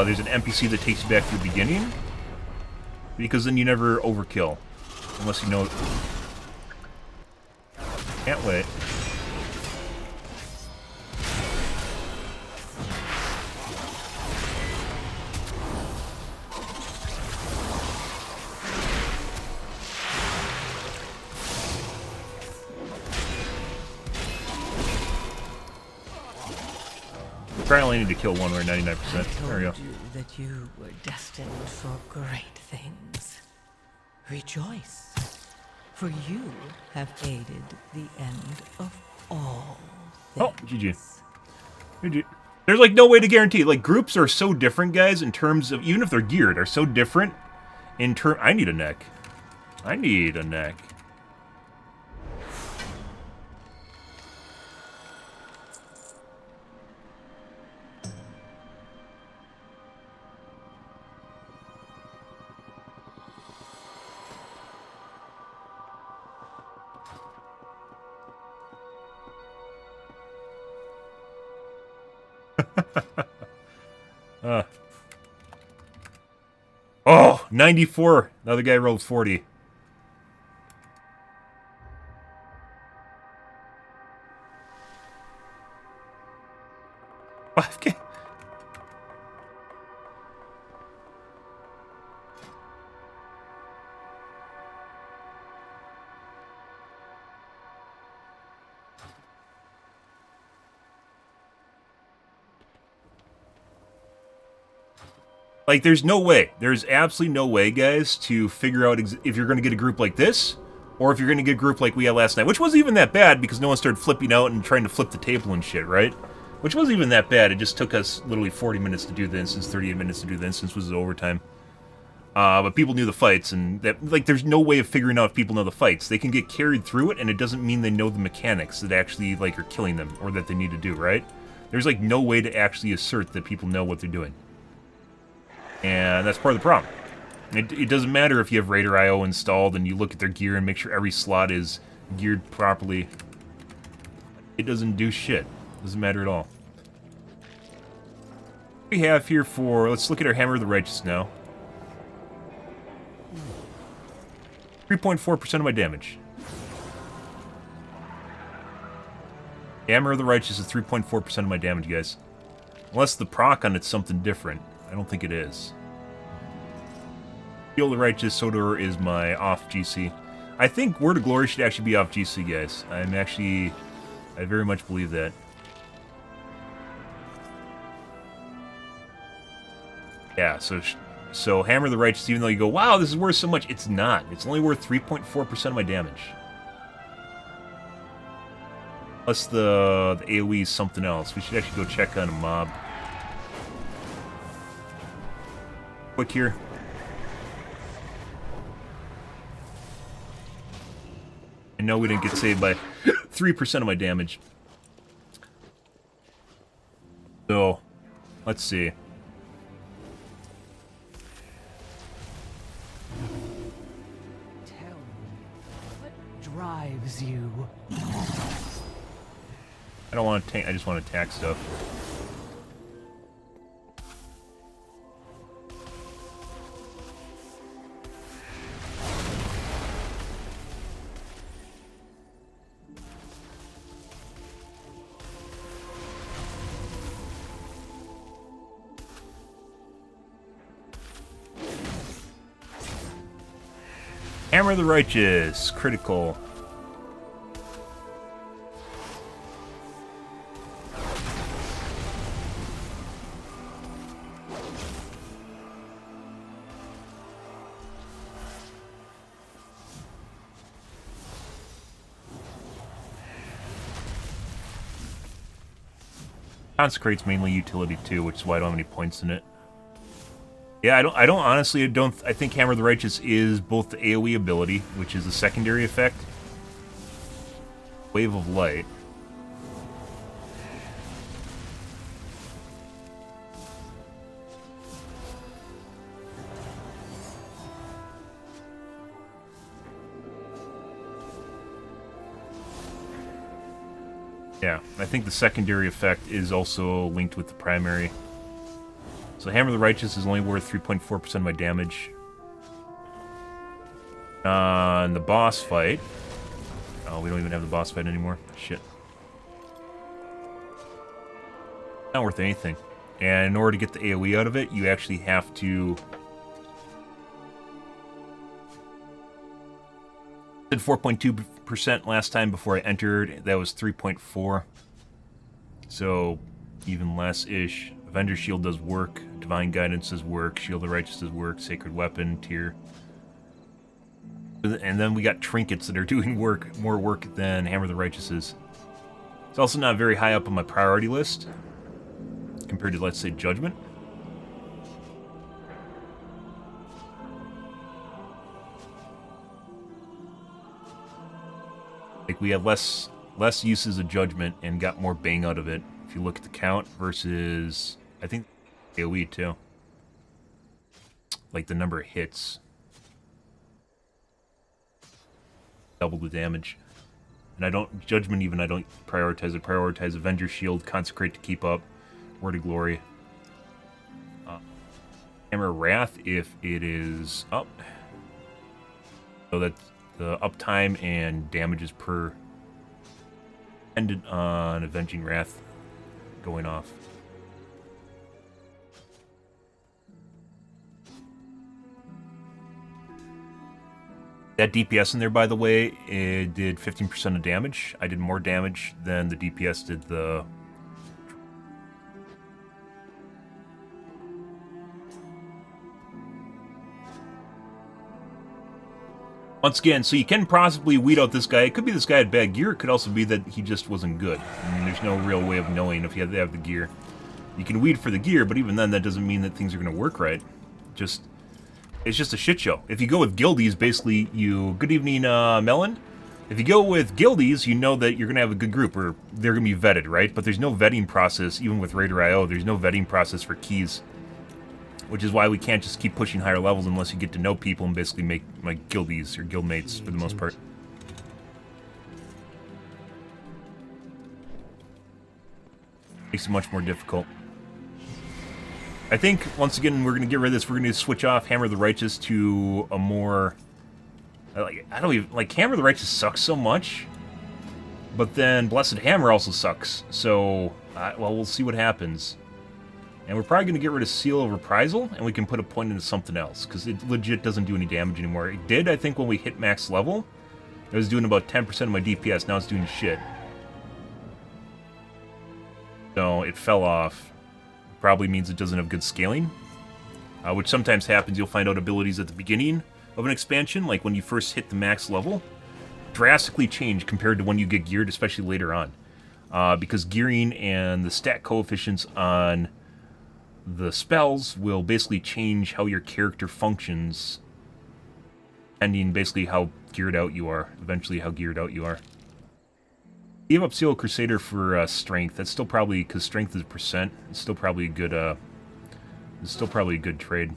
there's an NPC that takes you back to the beginning, because then you never overkill, unless you know. Can't wait. I only need to kill one. We're 99%. There we go. I told you that you were destined for great things. Rejoice, for you have aided the end of all things. Oh, GG. GG. There's like no way to guarantee. Like groups are so different, guys, in terms of even if they're geared, are so different in term. I need a neck. I need a neck. Oh, 94. The other guy rolled 40. $5K. Like, there's no way. There's absolutely no way, guys, to figure out if you're going to get a group like this, or if you're going to get a group like we had last night, which wasn't even that bad because no one started flipping out and trying to flip the table and shit, right? Which wasn't even that bad. It just took us literally 40 minutes to do the instance, 38 minutes to do the instance, was overtime. But people knew the fights, and that, like, there's no way of figuring out if people know the fights. They can get carried through it, and it doesn't mean they know the mechanics that actually, like, are killing them, or that they need to do, right? There's, like, no way to actually assert that people know what they're doing. And that's part of the problem. It doesn't matter if you have Raider IO installed and you look at their gear and make sure every slot is geared properly. It doesn't do shit. It doesn't matter at all. What we have here for... Let's look at our Hammer of the Righteous now. 3.4% of my damage. Hammer of the Righteous is 3.4% of my damage, guys. Unless the proc on it's something different. I don't think it is. Heal the Righteous Sodor is my off GC. I think Word of Glory should actually be off GC, guys. I very much believe that. Yeah, so So Hammer of the Righteous, even though you go, wow, this is worth so much, it's not. It's only worth 3.4% of my damage. Plus the AoE is something else. We should actually go check on a mob. Quick here. I know we didn't get saved by 3% of my damage. So, let's see. Tell me, what drives you? I don't want to tank, I just want to attack stuff. Hammer of the Righteous, critical. Consecrate's mainly utility too, which is why I don't have any points in it. Yeah, I think Hammer of the Righteous is both the AoE ability, which is a secondary effect, Wave of Light. Yeah, I think the secondary effect is also linked with the primary. So Hammer of the Righteous is only worth 3.4% of my damage. On the boss fight... Oh, we don't even have the boss fight anymore. Shit. Not worth anything. And in order to get the AoE out of it, you actually have to... I did 4.2% last time before I entered. That was 3.4. So, even less-ish. Avenger Shield does work. Divine Guidance does work. Shield of the Righteous does work. Sacred Weapon, tier. And then we got Trinkets that are doing work, more work than Hammer of the Righteous is. It's also not very high up on my priority list, compared to, let's say, Judgment. Like, we have less uses of Judgment and got more bang out of it. If you look at the count versus, I think, AoE too. Like the number of hits. Double the damage. And I don't, Judgment even, I don't prioritize it. Prioritize Avenger Shield, Consecrate to keep up, Word of Glory. Hammer Wrath if it is up. So that the uptime and damages per dependent on Avenging Wrath going off. That DPS in there, by the way, it did 15% of damage. I did more damage than the DPS did the... Once again, so you can possibly weed out this guy. It could be this guy had bad gear. It could also be that he just wasn't good. I mean, there's no real way of knowing if you have to have the gear. You can weed for the gear, but even then, that doesn't mean that things are going to work right. It's just a shit show. If you go with guildies, basically, good evening, Melon. If you go with guildies, you know that you're going to have a good group, or they're going to be vetted, right? But there's no vetting process, even with Raider.io, there's no vetting process for keys. Which is why we can't just keep pushing higher levels unless you get to know people and basically make, like, guildies or guildmates for the most part. Makes it much more difficult. I think, once again, we're going to get rid of this. We're going to switch off Hammer of the Righteous to a more... Hammer of the Righteous sucks so much. But then Blessed Hammer also sucks. So, well, we'll see what happens. And we're probably going to get rid of Seal of Reprisal, and we can put a point into something else. Because it legit doesn't do any damage anymore. It did, I think, when we hit max level. It was doing about 10% of my DPS. Now it's doing shit. So, it fell off. Probably means it doesn't have good scaling. which sometimes happens. You'll find out abilities at the beginning of an expansion, like when you first hit the max level, drastically change compared to when you get geared, especially later on. Because gearing and the stat coefficients on the spells will basically change how your character functions, depending basically how geared out you are, eventually how geared out you are. Gave up Seal Crusader for strength. That's still probably, because strength is a percent, it's still probably a good, it's still probably a good trade.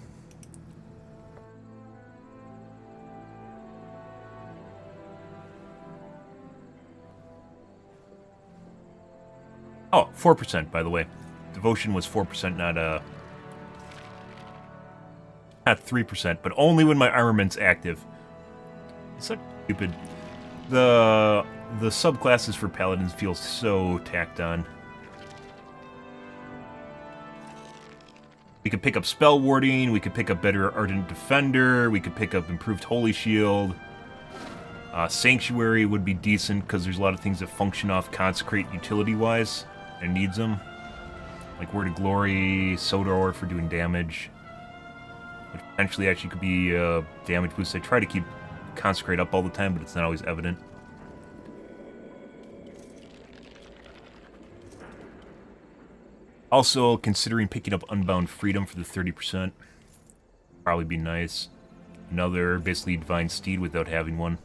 Oh, 4%, by the way. Devotion was 4%, not 3%, but only when my armament's active. It's so stupid. The subclasses for paladins feel so tacked on. We could pick up spell warding, we could pick up better Ardent Defender, we could pick up improved Holy Shield. Sanctuary would be decent because there's a lot of things that function off Consecrate utility-wise and needs them. Like Word of Glory, Sodor for doing damage. Which potentially actually could be a damage boost. I try to keep Consecrate up all the time, but it's not always evident. Also, considering picking up Unbound Freedom for the 30%. Probably be nice. Another, basically, Divine Steed without having one.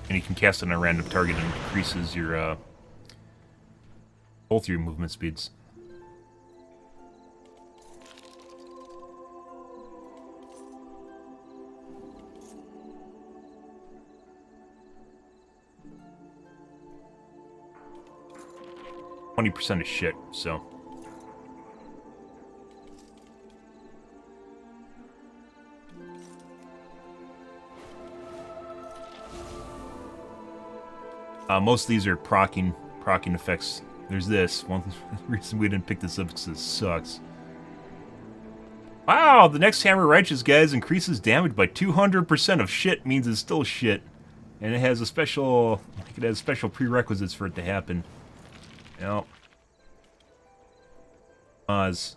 And you can cast it on a random target and it increases your, both your movement speeds. %20 is shit, so. Most of these are proccing effects. There's this. One reason we didn't pick this up is because it sucks. Wow, the next Hammer Righteous, guys, increases damage by 200% of shit means it's still shit. And it has a special, it has special prerequisites for it to happen. Yep. Oz.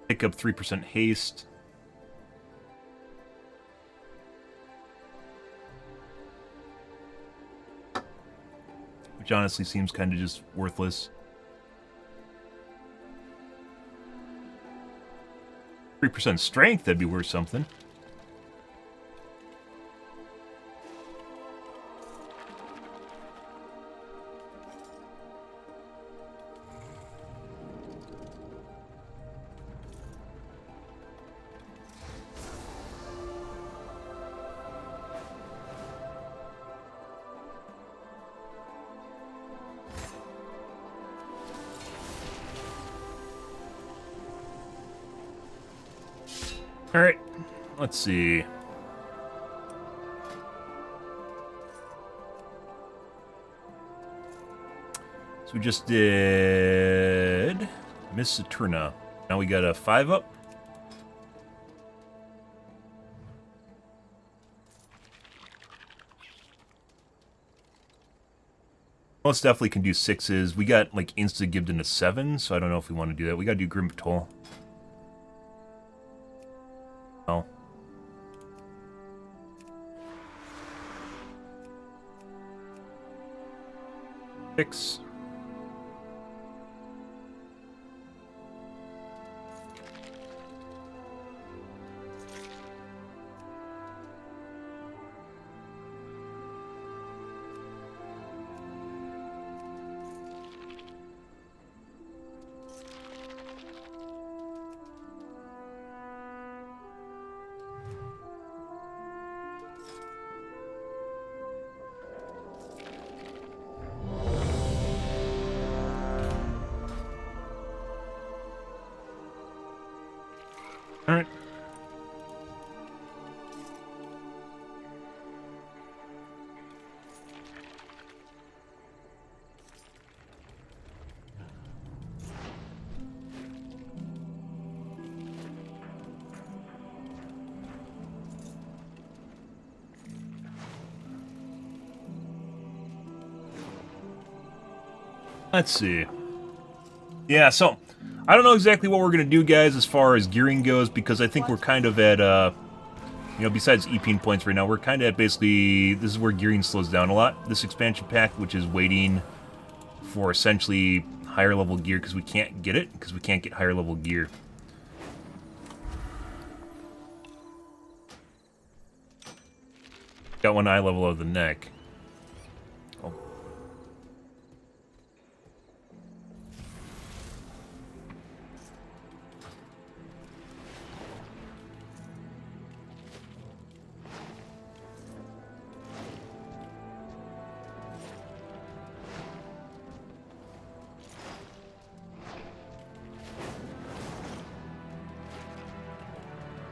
Pick up 3% haste. Which honestly seems kind of just worthless. 3% strength, that'd be worth something. Alright, let's see. So we just did Miss Saturna. Now we got a 5 up. Most definitely can do 6s. We got like insta-gibbed into 7, so I don't know if we want to do that. We gotta do Grim Patrol. Oh. Six. Alright. Let's see. Yeah, so I don't know exactly what we're gonna do, guys, as far as gearing goes, because I think we're kind of at, you know, besides EPing points right now, we're kind of at basically, this is where gearing slows down a lot. This expansion pack, which is waiting for essentially higher level gear, because we can't get it, because we can't get higher level gear. Got one eye level of the neck. Oh.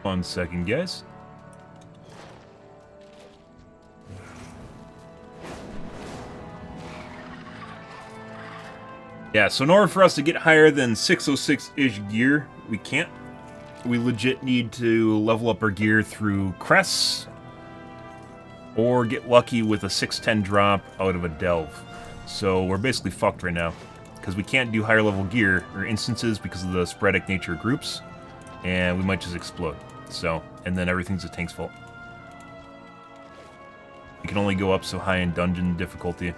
One second, guys. Yeah, so in order for us to get higher than 606-ish gear, we can't. We legit need to level up our gear through crests, or get lucky with a 610 drop out of a delve. So we're basically fucked right now, because we can't do higher level gear or instances because of the sporadic nature of groups, and we might just explode. So, and then everything's a tank's fault. We can only go up so high in dungeon difficulty.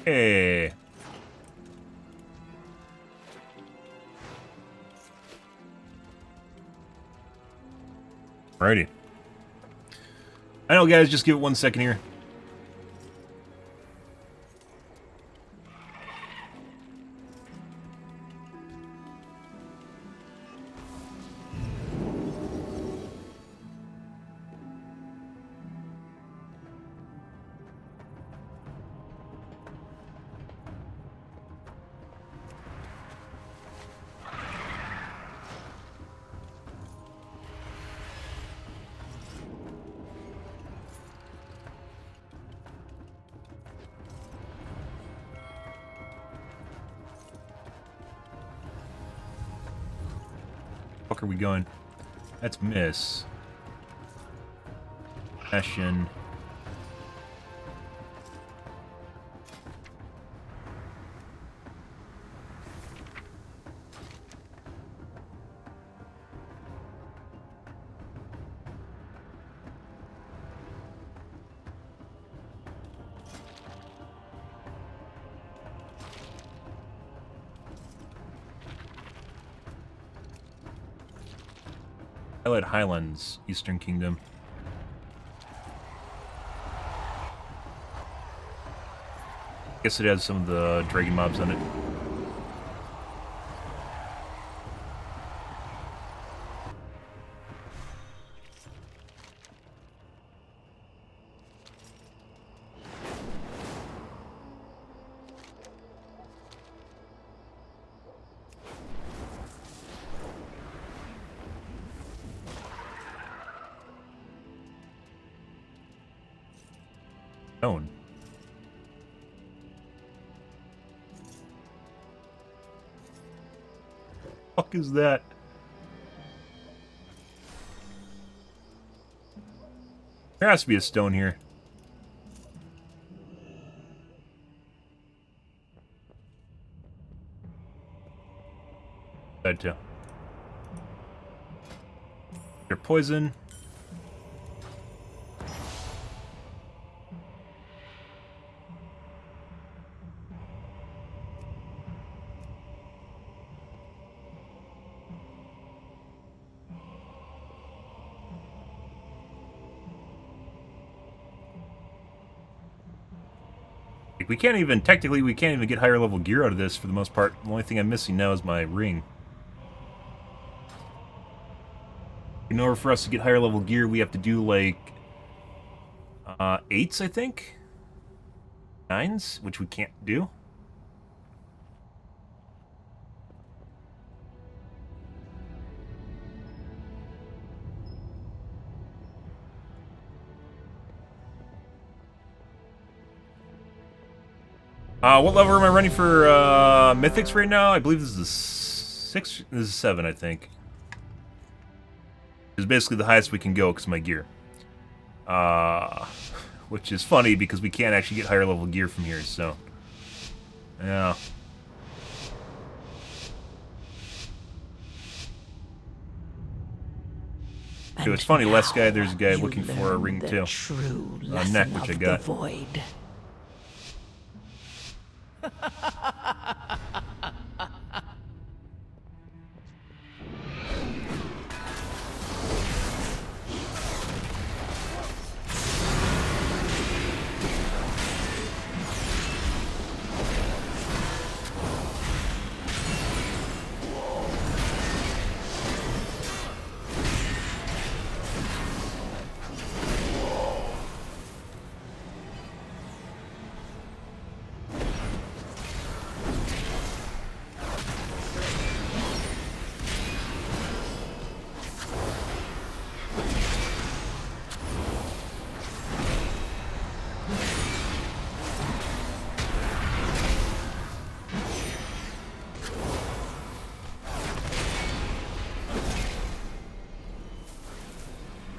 Hey. Alrighty. I know, guys, just give it 1 second here. Fuck are we going? That's miss. Passion. Highlight Highlands, Eastern Kingdom. Guess it has some of the dragon mobs on it. Stone. Fuck is that? There has to be a stone here. Side two. They're poison. we can't even, technically, we can't even get higher level gear out of this for the most part. The only thing I'm missing now is my ring. In order for us to get higher level gear, we have to do, like, 8s, I think? 9s, which we can't do. What level am I running for Mythics right now? I believe this is 6. This is 7, I think. It's basically the highest we can go because of my gear. Which is funny because we can't actually get higher level gear from here, so... Yeah. So it's funny, last guy, there's a guy looking for a ring too. A neck, which I got. Void.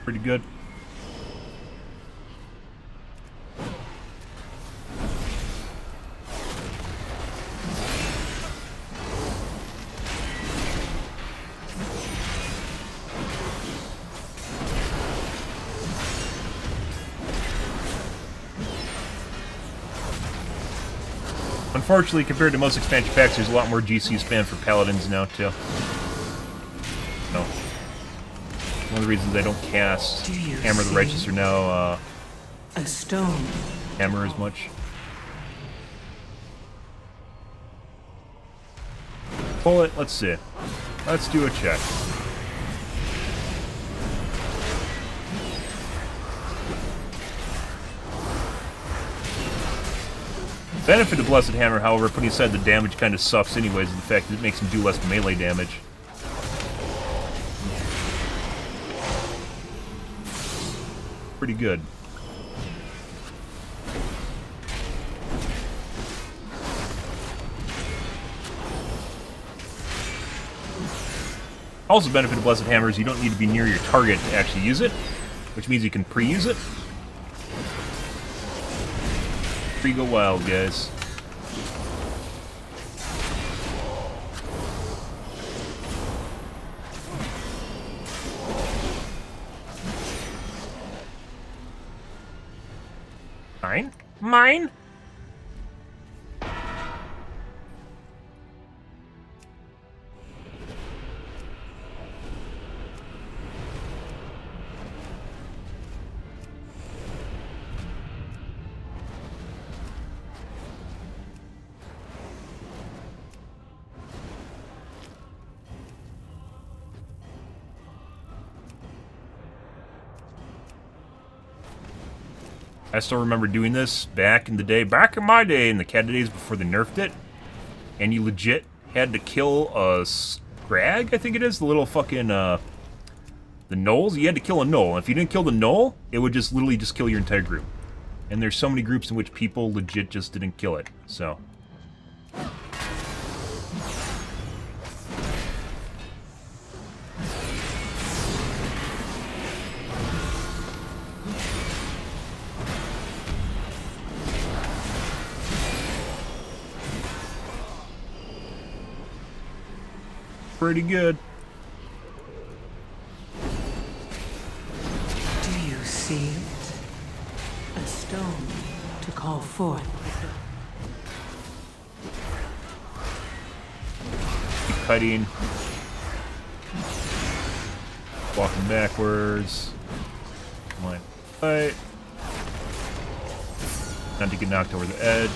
Pretty good. Unfortunately, compared to most expansion packs, there's a lot more GC spam for paladins now, too. No. One of the reasons I don't cast Hammer of the Righteous or now A stone. Hammer as much. Pull it, let's see. Let's do a check. Benefit of Blessed Hammer, however, putting aside the damage kind of sucks anyways, is the fact that it makes him do less melee damage. Pretty good. Also, benefit of Blessed Hammer is you don't need to be near your target to actually use it, which means you can pre-use it. Pre-go wild, guys. Mine? Mine? I still remember doing this back in the day, back in my day, in the cat days before they nerfed it. And you legit had to kill a scrag, I think it is, the little fucking, the gnolls. You had to kill a gnoll. And if you didn't kill the gnoll, it would just literally just kill your entire group. And there's so many groups in which people legit just didn't kill it, so... Pretty good. Do you see it? A stone to call forth. Keep cutting. Walking backwards. Line of sight. Not to get knocked over the edge.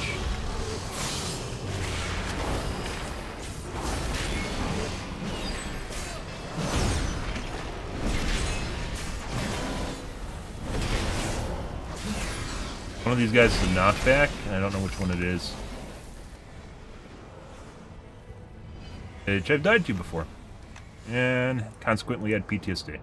of these guys is a knockback, and I don't know which one it is. Which I've died to before. And consequently had PTSD.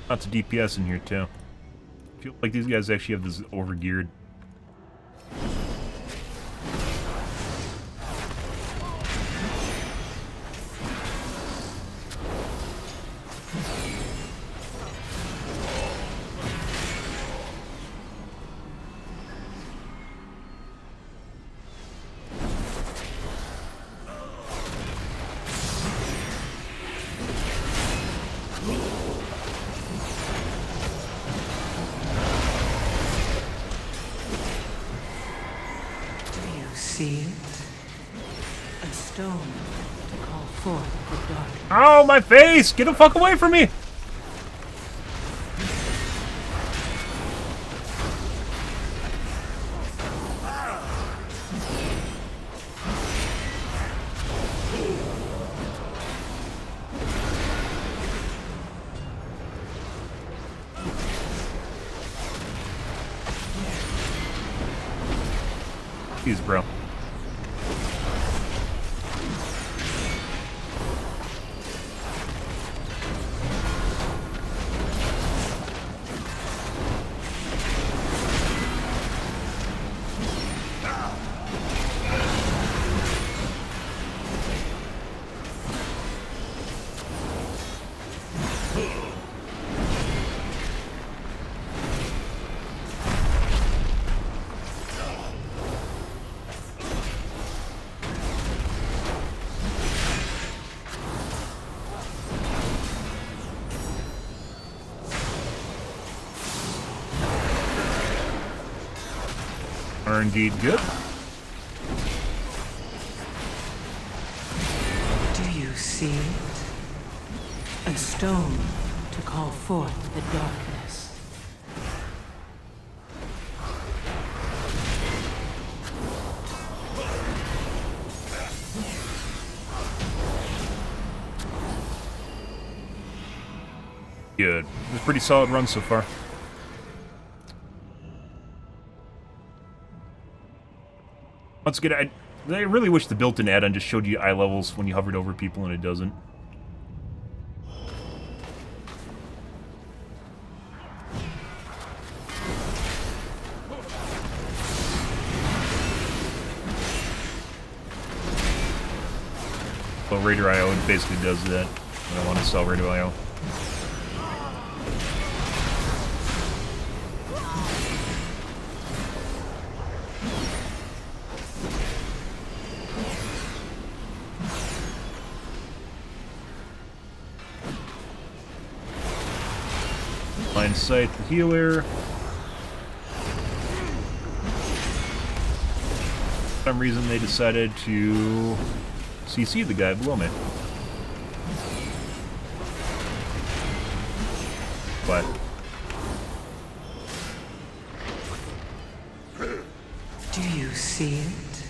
Lots of DPS in here too. I feel like these guys actually have this overgeared. See it? A stone to call forth the dark. Ow, my face! Get the fuck away from me! Jeez, bro. Are indeed good. Do you see it? A stone to call forth the darkness. Good. It's a pretty solid run so far. Once again, I really wish the built-in add-on just showed you eye levels when you hovered over people and it doesn't. Well, Raider IO basically does that when I want to sell Raider IO. Line of sight the healer. For some reason they decided to CC the guy below me. But Do you see it?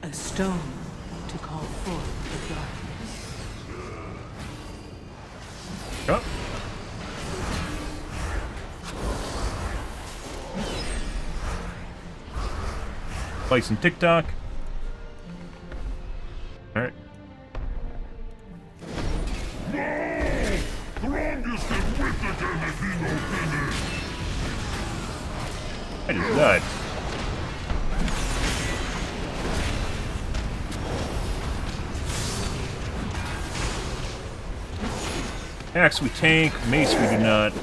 A stone to call forth the darkness. oh. Play some TikTok. Alright. Strongest and wicked Elegino finish! I just died. Axe we tank, mace we do not.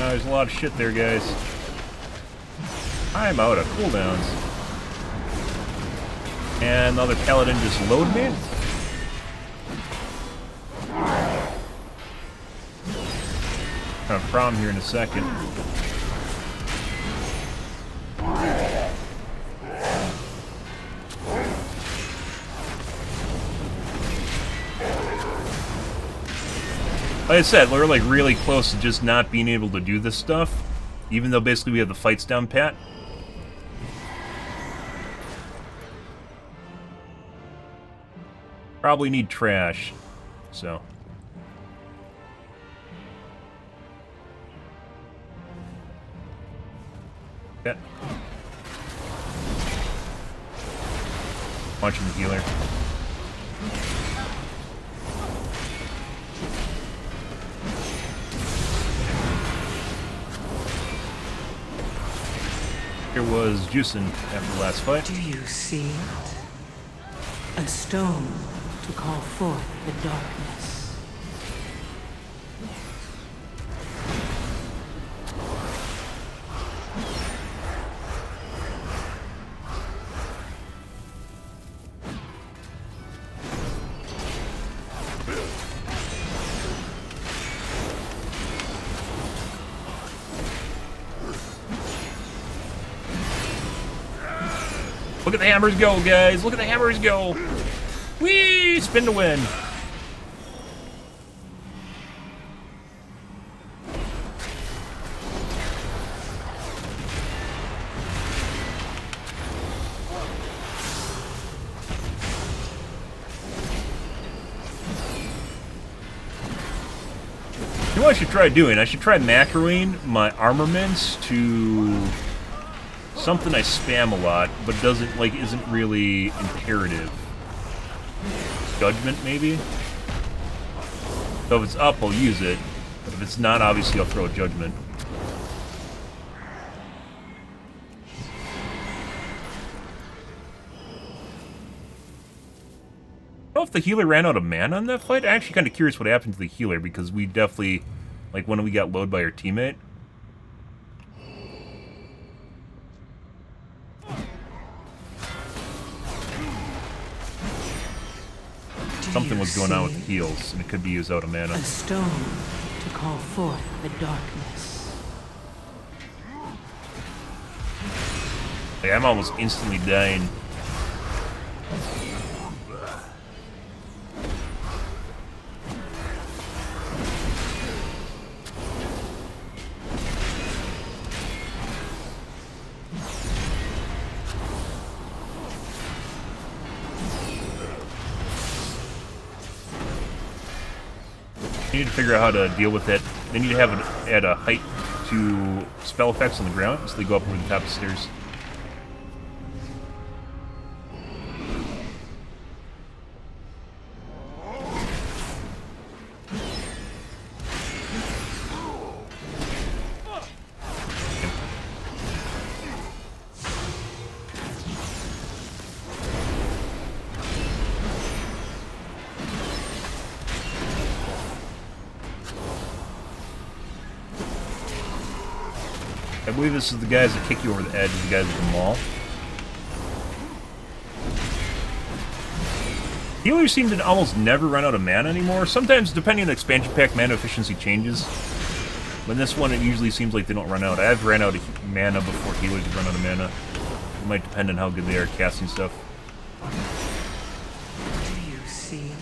There's a lot of shit there, guys. I'm out of cooldowns. And the other paladin just loaded me? Kind of problem here in a second. Like I said, we're like really close to just not being able to do this stuff, even though basically we have the fights down pat. Probably need trash, so. Yeah. Watching the healer. Here was juicing after the last fight. Do you see it? A stone to call forth the darkness. Look at the hammers go, guys! Look at the hammers go! Whee! Spin to win! You know what I should try doing? I should try macroing my armaments to something I spam a lot, but doesn't, like, isn't really imperative. Judgment, maybe? So if it's up, I'll use it. But if it's not, obviously I'll throw a judgment. I don't know if the healer ran out of mana on that fight. I'm actually kind of curious what happened to the healer, because we definitely, like, when we got low by our teammate. Something was going on with the heals, and it could be used out of mana. A stone to call forth the darkness. Hey, I'm almost instantly dying. You need to figure out how to deal with it. They need to have it at a height to spell effects on the ground, so they go up over the top of the stairs. I believe this is the guys that kick you over the edge, the guys at the mall. Healers seem to almost never run out of mana anymore. Sometimes, depending on the expansion pack, mana efficiency changes. But in this one, it usually seems like they don't run out. I've ran out of mana before healers have run out of mana. It might depend on how good they are at casting stuff. Do you see?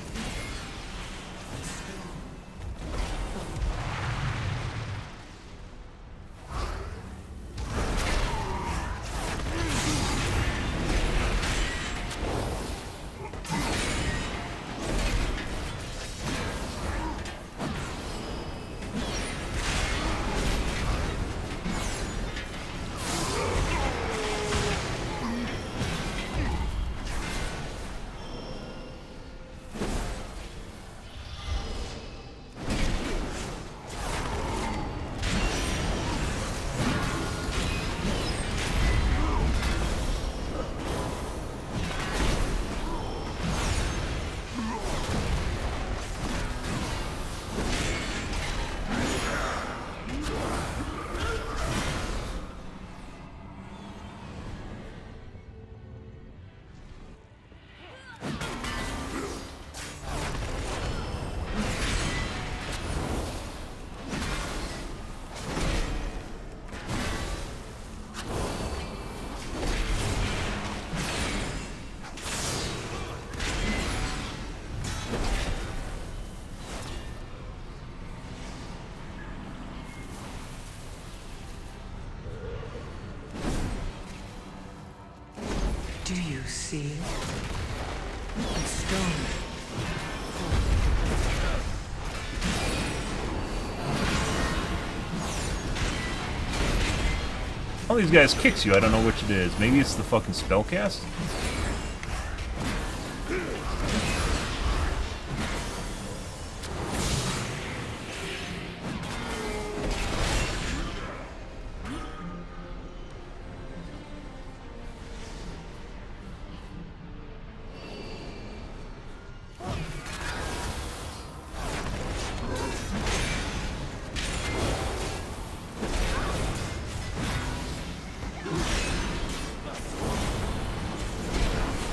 see a stone? All these guys kicks you, I don't know which it is. Maybe it's the fucking spellcast?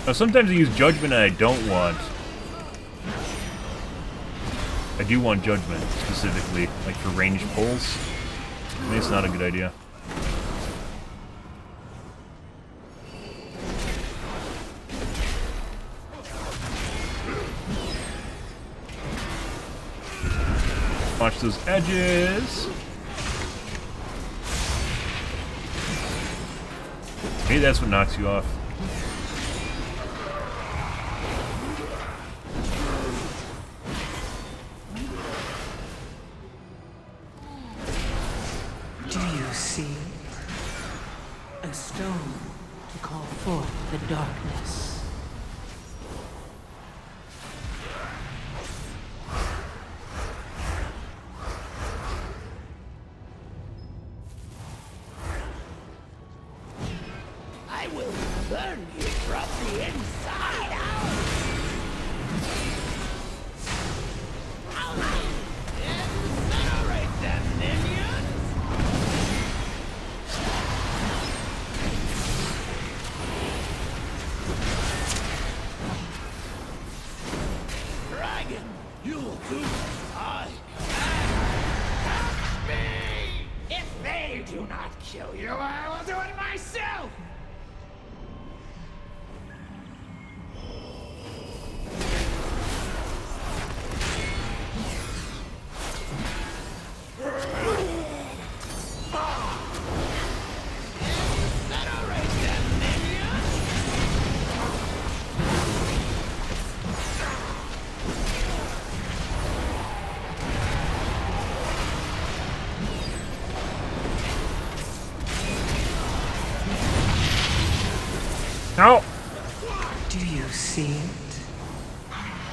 Now, sometimes I use Judgment and I don't want. I do want Judgment, specifically, like for ranged pulls. Maybe it's not a good idea. Watch those edges. Maybe that's what knocks you off. Do you see a stone to call forth the darkness? I will burn you from the inside out! Incinerate them, minions! Dragon, you'll do as I command. Me! If they do not kill you, I will do it myself! No! Do you see it?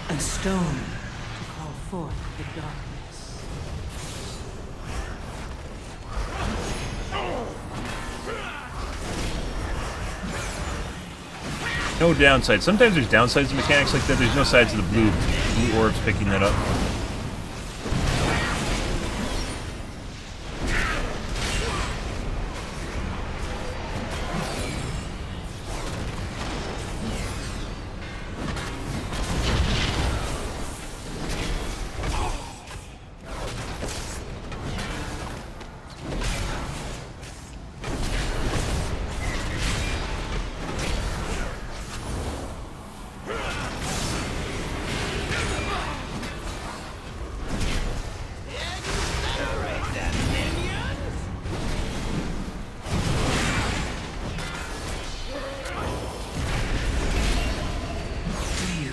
A stone to call forth the darkness. No downside. Sometimes there's downsides to mechanics like that. There's no sides to the blue orbs picking that up.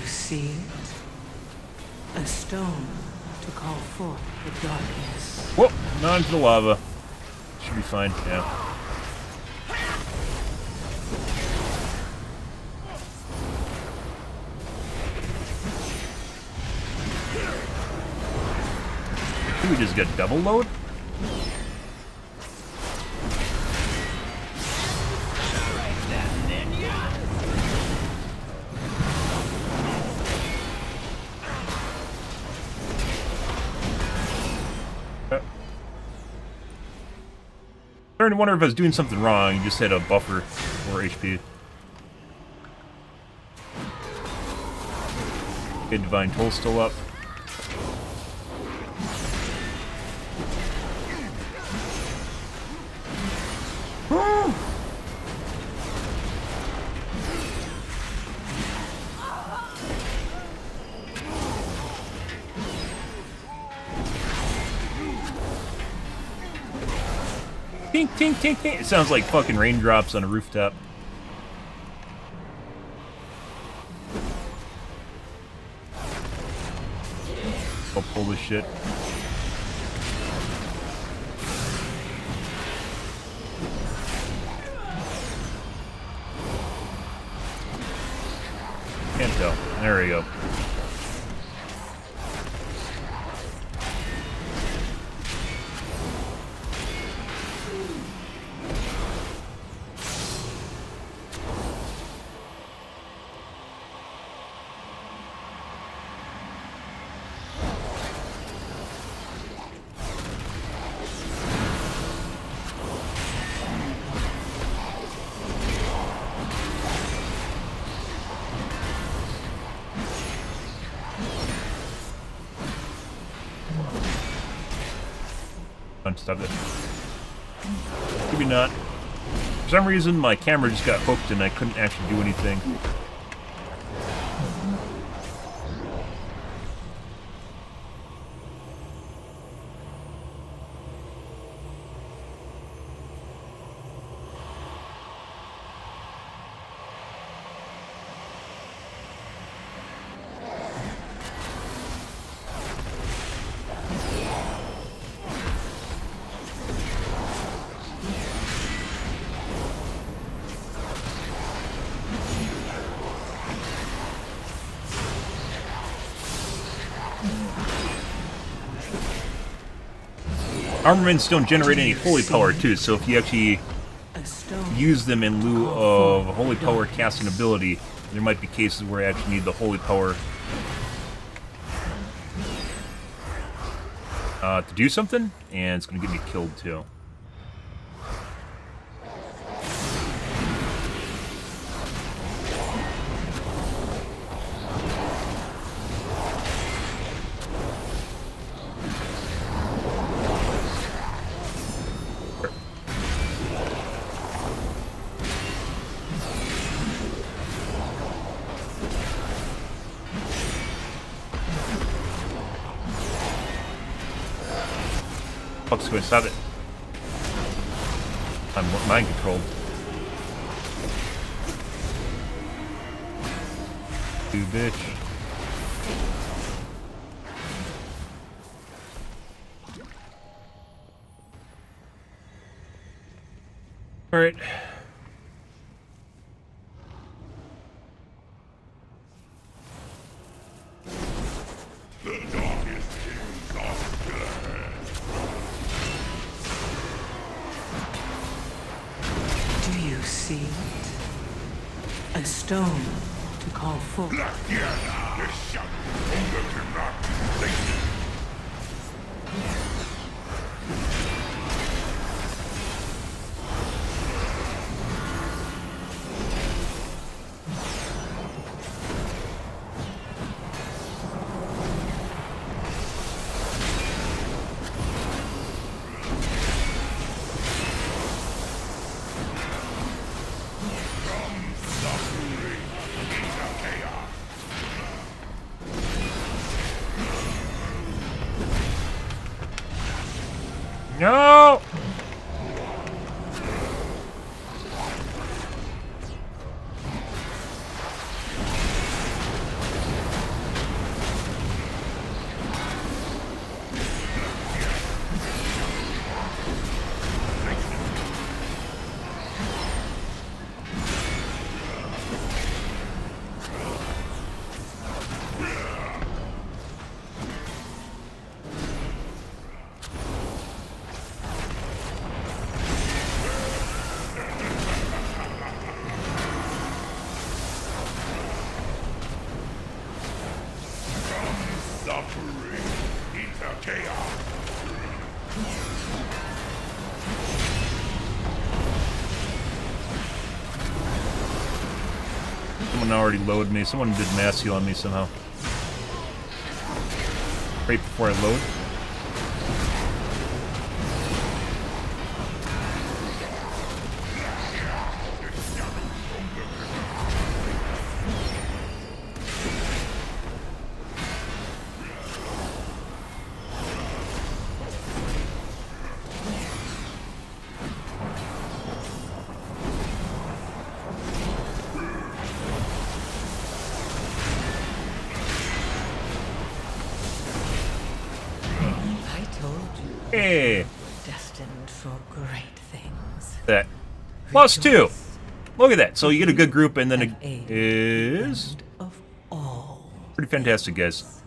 See it? A stone to call forth the darkness. Whoop! Not into the lava. Should be fine, yeah. We just got double load? Starting to wonder if I was doing something wrong. You just had a buffer or HP. Okay, Divine Toll still up. Tink, tink, tink, tink. It sounds like fucking raindrops on a rooftop. I'll pull this shit. Can't tell. There we go. Stop it. Maybe not. For some reason, my camera just got hooked and I couldn't actually do anything. Armaments don't generate any holy power too, so if you actually use them in lieu of a holy power casting ability, there might be cases where you actually need the holy power to do something, and it's going to get me killed too. Fuck's going to stop it. I'm mind controlled. You bitch. Alright. A stone to call forth. No! Someone already loaded me. Someone did mass heal on me somehow. Right before I load. told you Hey, you were destined for great things. that. +2. Rejoice, Look at that. So you get a good group, and then have it aided is the end of all. pretty fantastic, guys.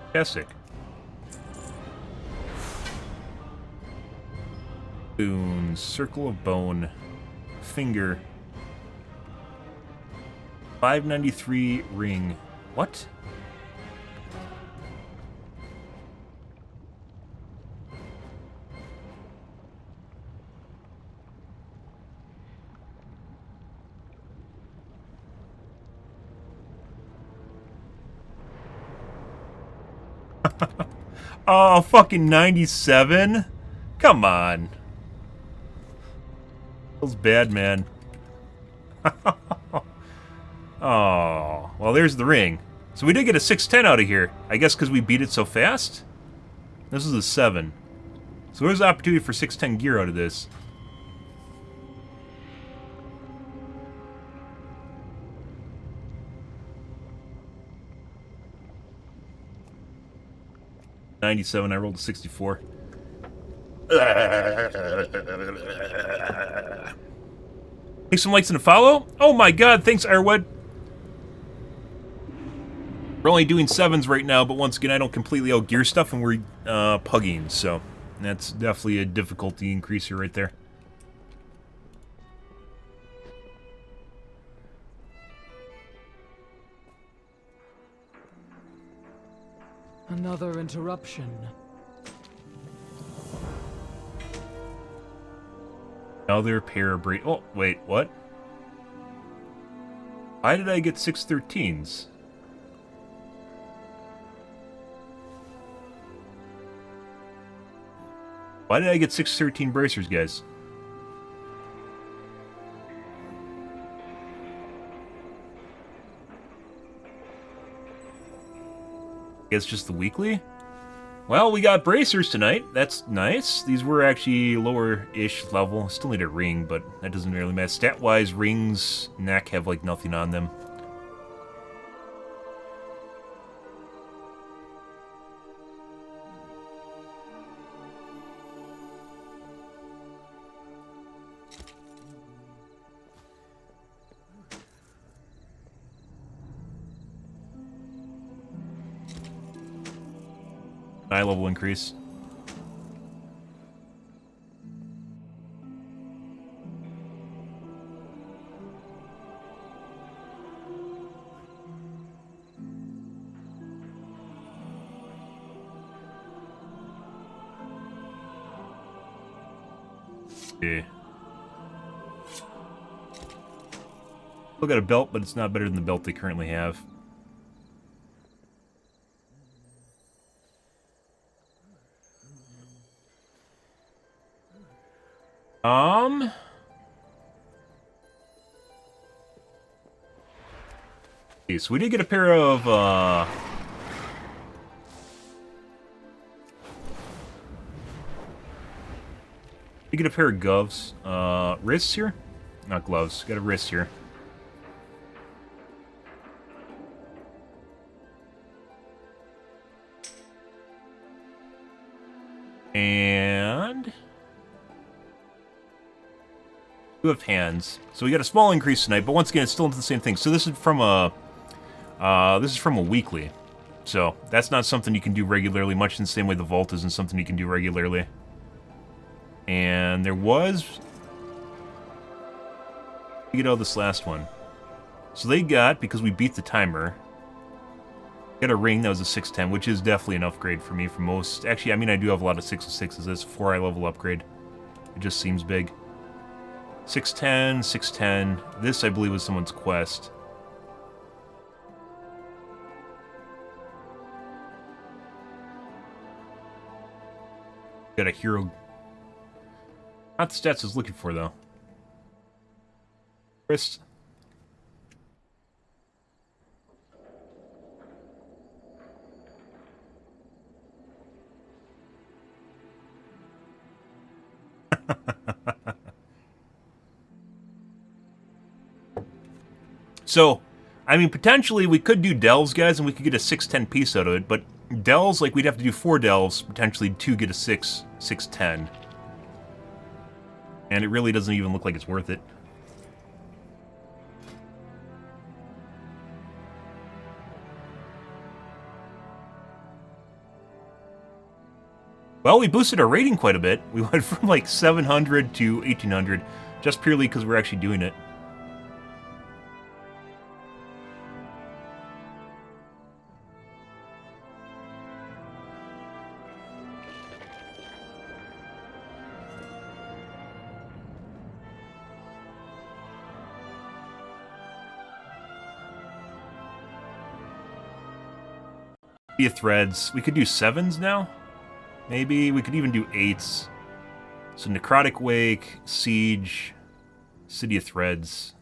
Fantastic. Boon, circle of bone, finger. 593 ring. What? Oh, fucking 97? Come on. Feels bad, man. Oh, well, there's the ring. So we did get a 610 out of here. I guess because we beat it so fast? This is a 7. So there's the opportunity for 610 gear out of this. $97, I rolled a 64. Take some likes and a follow? Oh my god, thanks, Arwood. We're only doing 7s right now, but once again, I don't completely out-gear stuff, and we're pugging, so that's definitely a difficulty increaser right there. Another interruption. Another pair of oh, wait, what? Why did I get 613s? Why did I get 613 bracers, guys? I guess just the weekly? Well, we got bracers tonight. That's nice. These were actually lower-ish level. Still need a ring, but that doesn't really matter. Stat-wise, rings, neck have, like, nothing on them. Eye level increase. Yeah. Still got a belt, but it's not better than the belt they currently have. Okay, so we did get a pair of, we get a pair of gloves. Wrists here? Not gloves. Got a wrist here. And we have hands. So we got a small increase tonight, but once again, it's still into the same thing. So this is from a weekly. So that's not something you can do regularly, much in the same way the vault isn't something you can do regularly. And there was... we get out this last one. So they got, because we beat the timer, got a ring that was a 610, which is definitely an upgrade for me for most. Actually, I mean, I do have a lot of 606s. That's a 4 eye level upgrade. It just seems big. 610, 610. This, I believe, was someone's quest. Got a hero. Not the stats I was looking for, though. Wrist. So, I mean, potentially we could do delves, guys, and we could get a 610 piece out of it, but delves, like, we'd have to do 4 delves, potentially to get a 610. And it really doesn't even look like it's worth it. Well, we boosted our rating quite a bit. We went from like 700 to 1800, just purely because we're actually doing it. Be threads. We could do 7s now. Maybe we could even do 8s. So Necrotic Wake, Siege, City of Threads.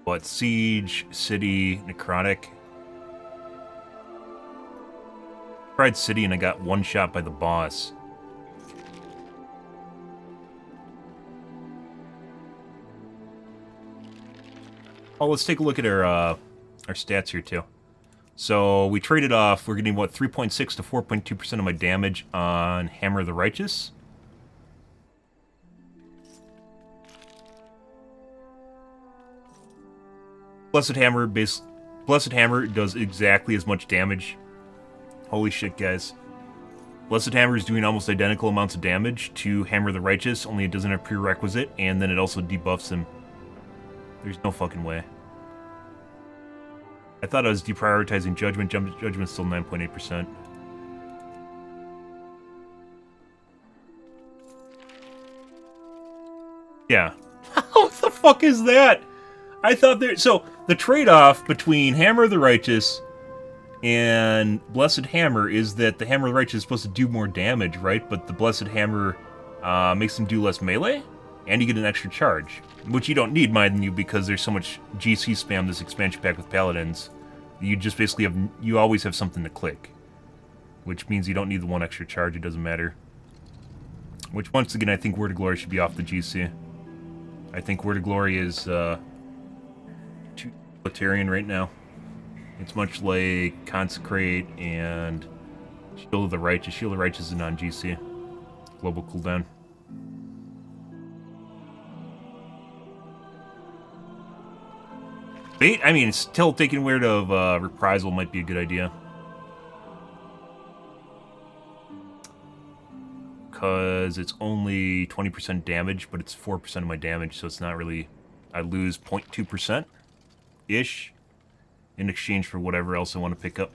What? Siege, City, Necrotic. Tried City and I got one shot by the boss. Oh, let's take a look at our stats here too. So we traded off. We're getting what, 3.6 to 4.2% of my damage on Hammer of the Righteous. Blessed Hammer does exactly as much damage. Holy shit, guys. Blessed Hammer is doing almost identical amounts of damage to Hammer of the Righteous, only it doesn't have prerequisite, and then it also debuffs him. There's no fucking way. I thought I was deprioritizing Judgment. Judgment's still 9.8%. Yeah. What the fuck is that? I thought there... So, the trade-off between Hammer of the Righteous and Blessed Hammer is that the Hammer of the Righteous is supposed to do more damage, right? But the Blessed Hammer makes them do less melee, and you get an extra charge. Which you don't need, mind you, because there's so much GC spam this expansion pack with Paladins. You just basically have... You always have something to click. Which means you don't need the one extra charge, it doesn't matter. Which, once again, I think Word of Glory should be off the GC. I think Word of Glory is... too utilitarian right now. It's much like Consecrate and Shield of the Righteous. Shield of the Righteous is non-GC. Global cooldown. Bait? I mean, still taking Word of Reprisal might be a good idea. Because it's only 20% damage, but it's 4% of my damage, so it's not really... I lose 0.2%-ish in exchange for whatever else I want to pick up.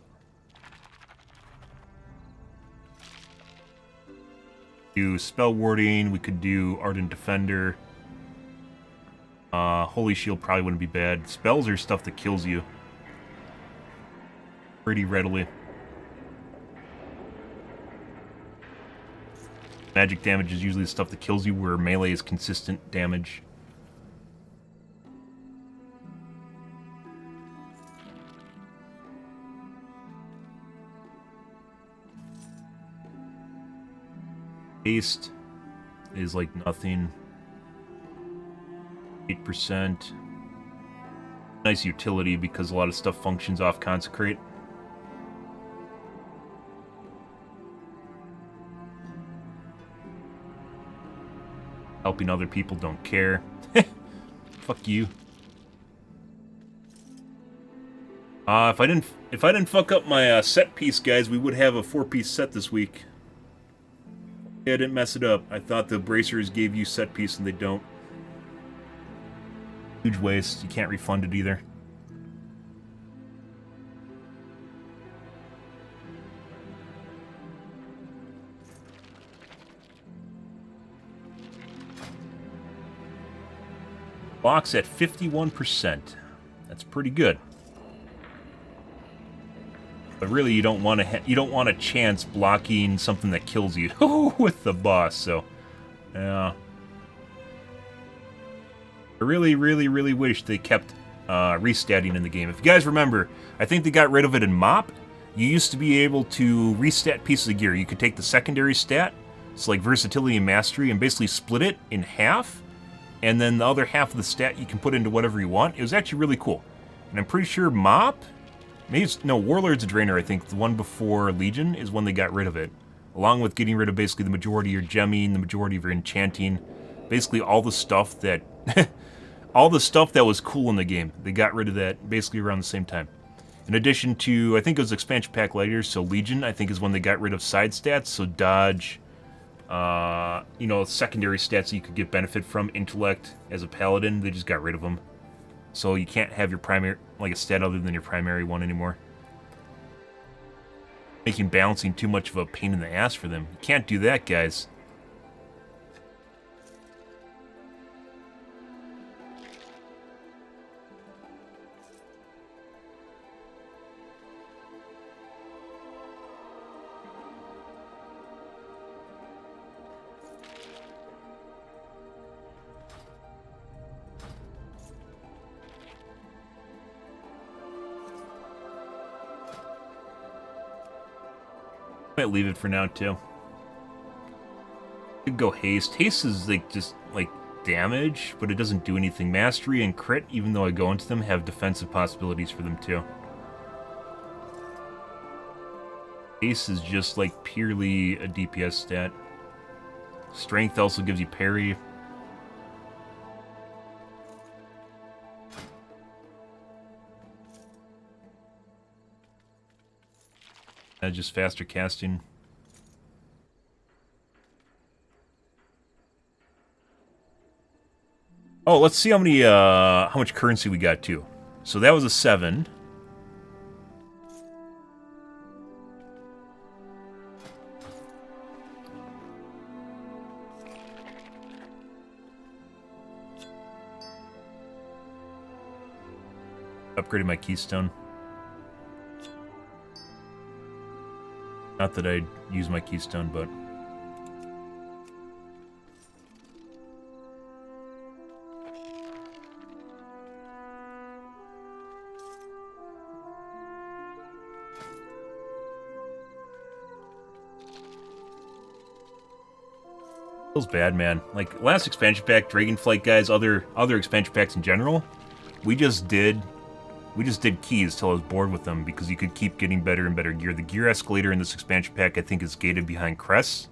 Do Spell Warding, we could do Ardent Defender. Holy Shield probably wouldn't be bad. Spells are stuff that kills you pretty readily. Magic damage is usually the stuff that kills you, where melee is consistent damage. Haste is like nothing. 8%. Nice utility because a lot of stuff functions off Consecrate. Helping other people, don't care. Fuck you. If I didn't fuck up my set piece, guys, we would have a 4-piece set this week. Yeah, I didn't mess it up. I thought the bracers gave you set piece and they don't. Huge waste. You can't refund it either. Box at 51%. That's pretty good. But really, you don't want a chance blocking something that kills you with the boss. So, yeah. I really, really, really wish they kept restatting in the game. If you guys remember, I think they got rid of it in MOP. You used to be able to restat pieces of gear. You could take the secondary stat, it's like versatility and mastery, and basically split it in half. And then the other half of the stat you can put into whatever you want. It was actually really cool. And I'm pretty sure MOP, maybe it's, no, Warlord's a Drainer, I think. The one before Legion is when they got rid of it. Along with getting rid of basically the majority of your gemming, the majority of your enchanting. Basically all the stuff that... all the stuff that was cool in the game. They got rid of that basically around the same time. In addition to, I think it was expansion pack later, so Legion, I think is when they got rid of side stats, so dodge, you know, secondary stats that you could get benefit from, intellect as a paladin, they just got rid of them. So you can't have your primary, like a stat other than your primary one anymore. Making balancing too much of a pain in the ass for them. You can't do that, guys. Might leave it for now too. Could go haste. Haste is like just like damage, but it doesn't do anything. Mastery and crit, even though I go into them, have defensive possibilities for them too. Haste is just like purely a DPS stat. Strength also gives you parry. Just faster casting. Oh, let's see how many how much currency we got too. So that was a 7. Upgraded my keystone. Not that I'd use my keystone, but... feels bad, man. Like, last expansion pack, Dragonflight, guys, other expansion packs in general, we just did keys till I was bored with them because you could keep getting better and better gear. The gear escalator in this expansion pack, I think, is gated behind crests,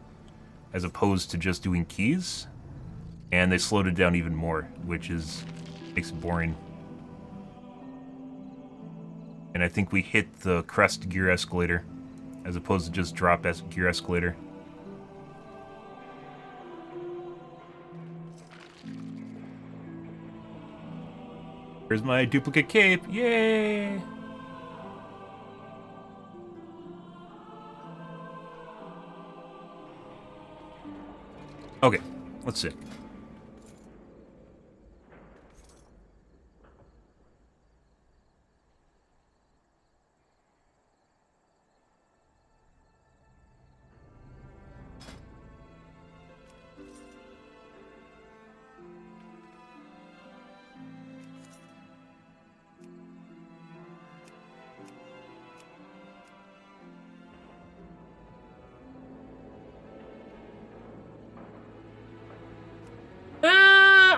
as opposed to just doing keys. And they slowed it down even more, which makes it boring. And I think we hit the crest gear escalator, as opposed to just drop gear escalator. Here's my duplicate cape. Yay! Okay, let's see.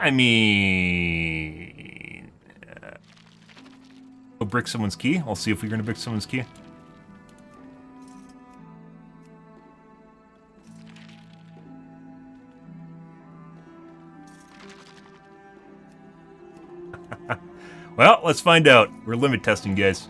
I mean... go brick someone's key. I'll see if we're going to brick someone's key. Well, let's find out. We're limit testing, guys.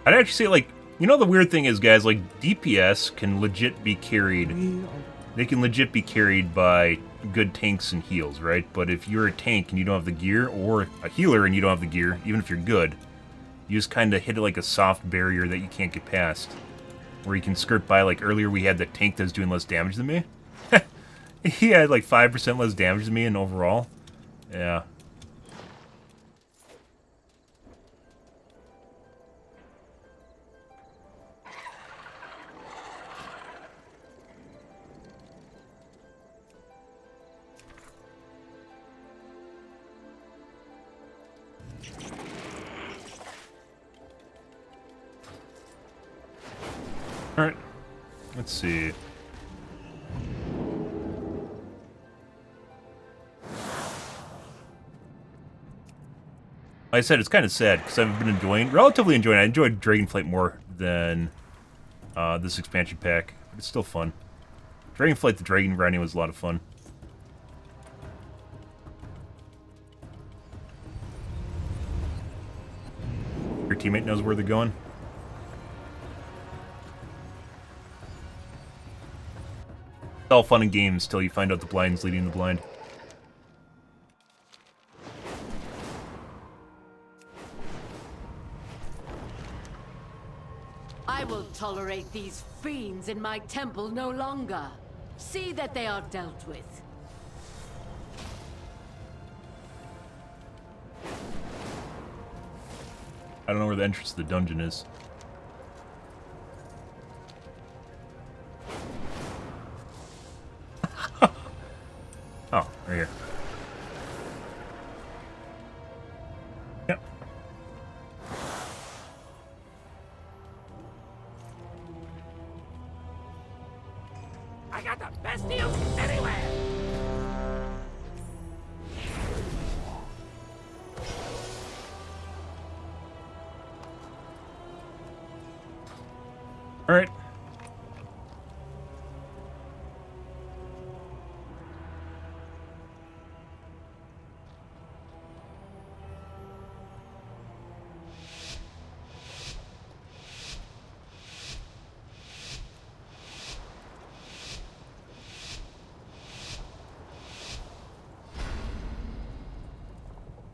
I'd actually say, like, you know the weird thing is, guys, like, DPS can legit be carried. They can legit be carried by good tanks and heals, right? But if you're a tank and you don't have the gear, or a healer and you don't have the gear, even if you're good, you just kind of hit it like a soft barrier that you can't get past. Where you can skirt by, like, earlier we had the tank that was doing less damage than me. He had, like, 5% less damage than me in overall. Yeah. Alright, let's see. Like I said, it's kind of sad, because I've been relatively enjoying it. I enjoyed Dragonflight more than this expansion pack, but it's still fun. Dragonflight the Dragon grinding was a lot of fun. Your teammate knows where they're going. It's all fun and games till you find out the blind's leading the blind. I will tolerate these fiends in my temple no longer. See that they are dealt with. I don't know where the entrance to the dungeon is. Oh, right here. Yep. I got the best deals anywhere. All right.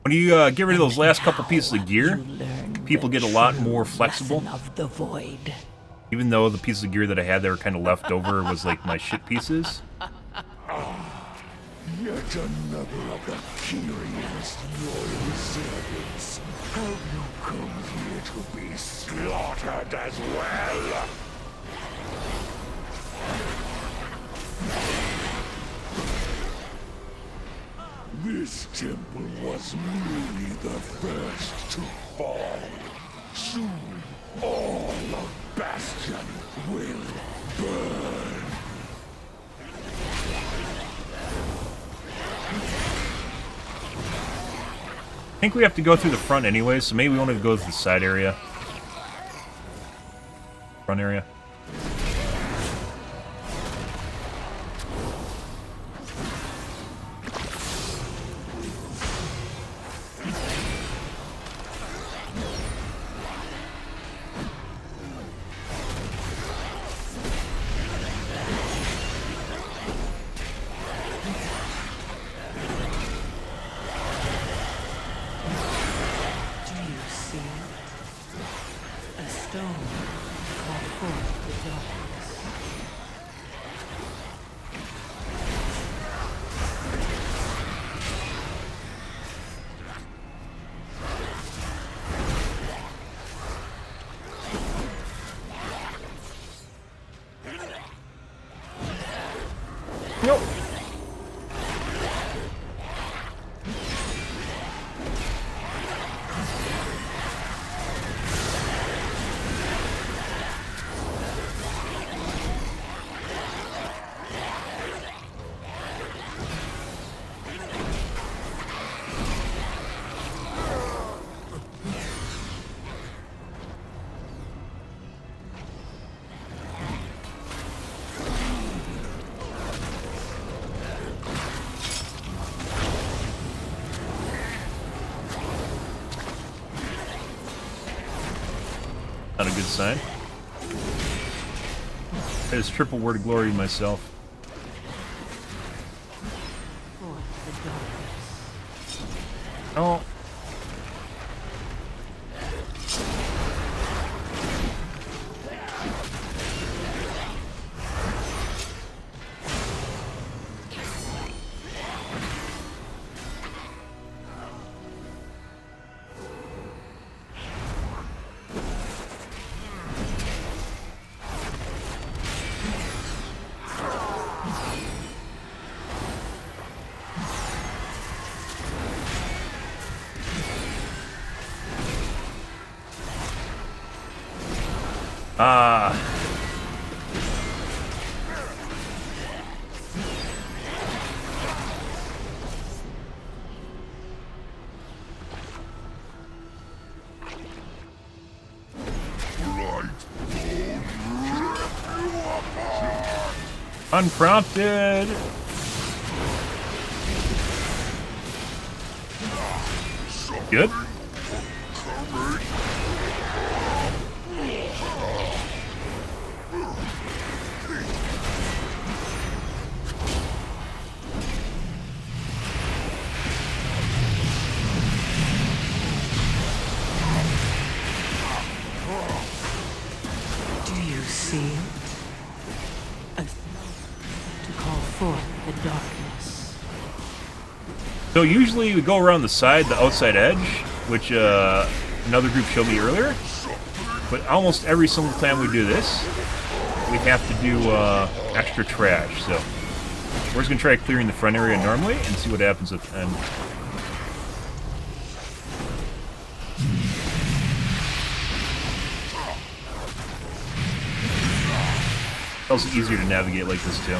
When you get rid of those last couple pieces of gear, people get a lot more flexible. Of the void. Even though the pieces of gear that I had that were kind of left over was like my shit pieces. Yet another of the Kyrion's loyal servants. Have you come here to be slaughtered as well? This temple was merely the first to fall. Soon, all of Bastion will burn. I think we have to go through the front anyway, so maybe we want to go to the side area. Front area. Nope. not a good sign. I just triple word of glory myself. Oh. Unprompted. Good. Do you see it? A to call forth the darkness. So usually we go around the side, the outside edge, which another group showed me earlier. But almost every single time we do this, we have to do extra trash. So we're just gonna try clearing the front area normally and see what happens at the end. It's also easier to navigate like this too.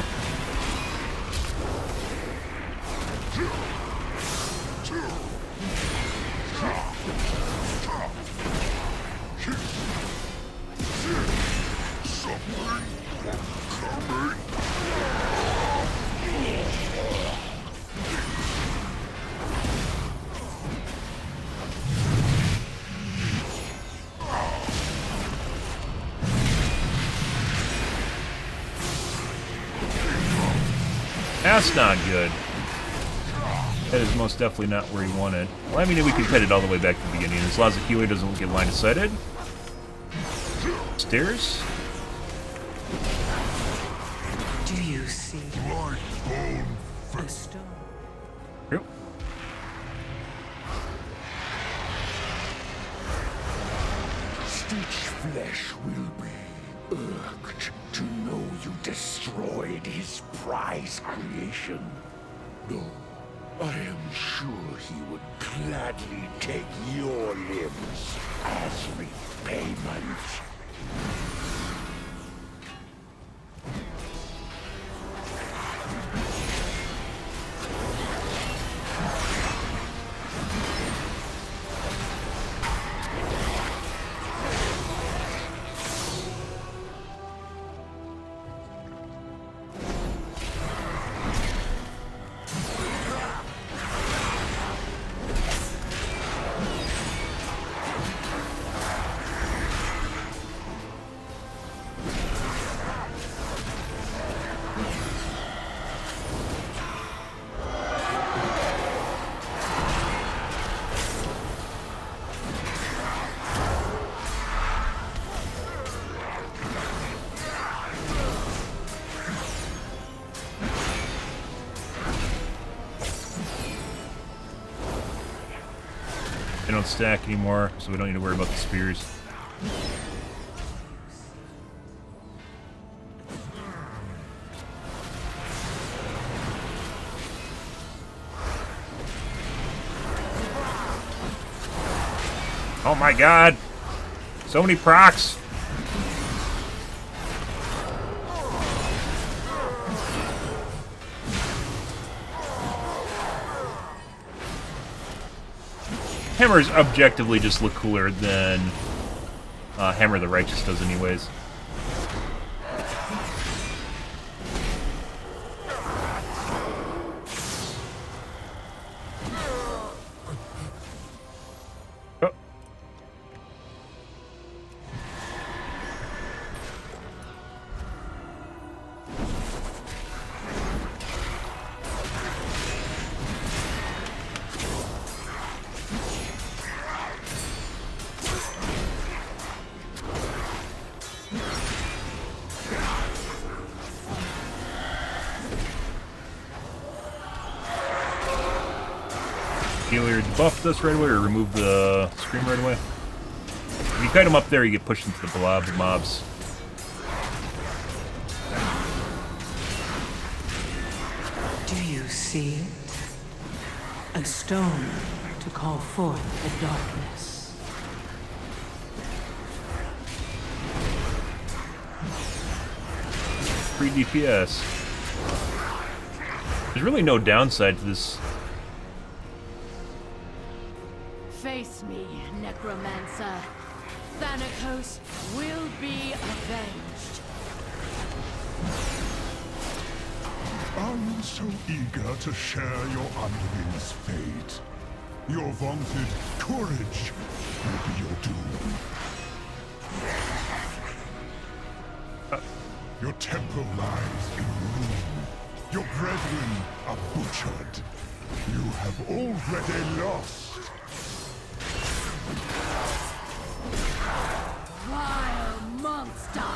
That's not good. That is most definitely not where he wanted. Well, I mean, we could cut it all the way back to the beginning, as long as the healer doesn't get line of sighted. Stairs. Do you see a stone? Yep. Stitch flesh will be irked to know you destroyed his prize creation. No, I am sure he would gladly take your limbs as repayment. They don't stack anymore, so we don't need to worry about the spears. Oh my god! So many procs! Hammers objectively just look cooler than Hammer the Righteous does anyways. Oh. Healer debuffed us right away, or remove the scream right away. If you kite him up there, you get pushed into the blob of mobs. Do you see it? A stone to call forth the darkness. 3 DPS. There's really no downside to this. Face me, Necromancer. Thanatos will be avenged. I'm so eager to share your underling's fate. Your vaunted courage will be your doom. Your temple lies in ruin. Your brethren are butchered. You have already lost. Vile monster!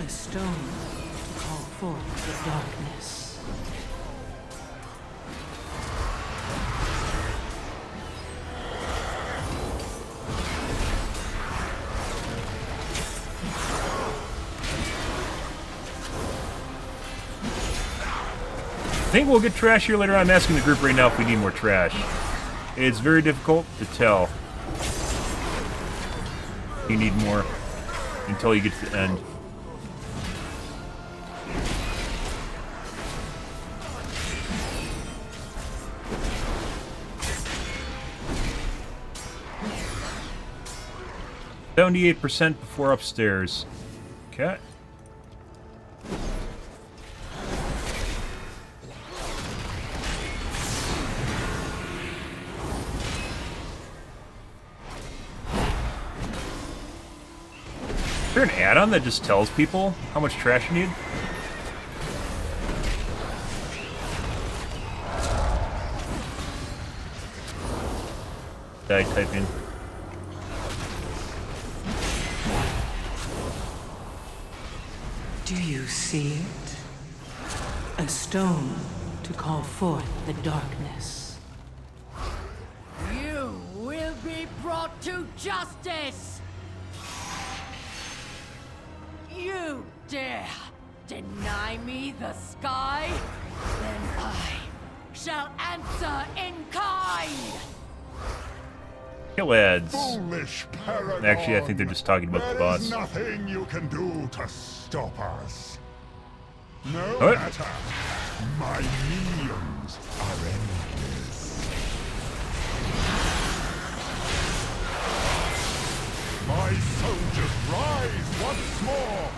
Stone to call forth the darkness. I think we'll get trash here later on. I'm asking the group right now if we need more trash. It's very difficult to tell. You need more until you get to the end. %78% before upstairs. Okay. Is there an add-on that just tells people how much trash you need? Did I type in? Do you see it? A stone to call forth the darkness. You will be brought to justice! You dare deny me the sky? Then I shall answer in kind! Kill ads. Foolish paragon. Actually, I think they're just talking about the boss. There's nothing you can do to stop us. No What? matter. My minions are endless. My soldiers rise once more.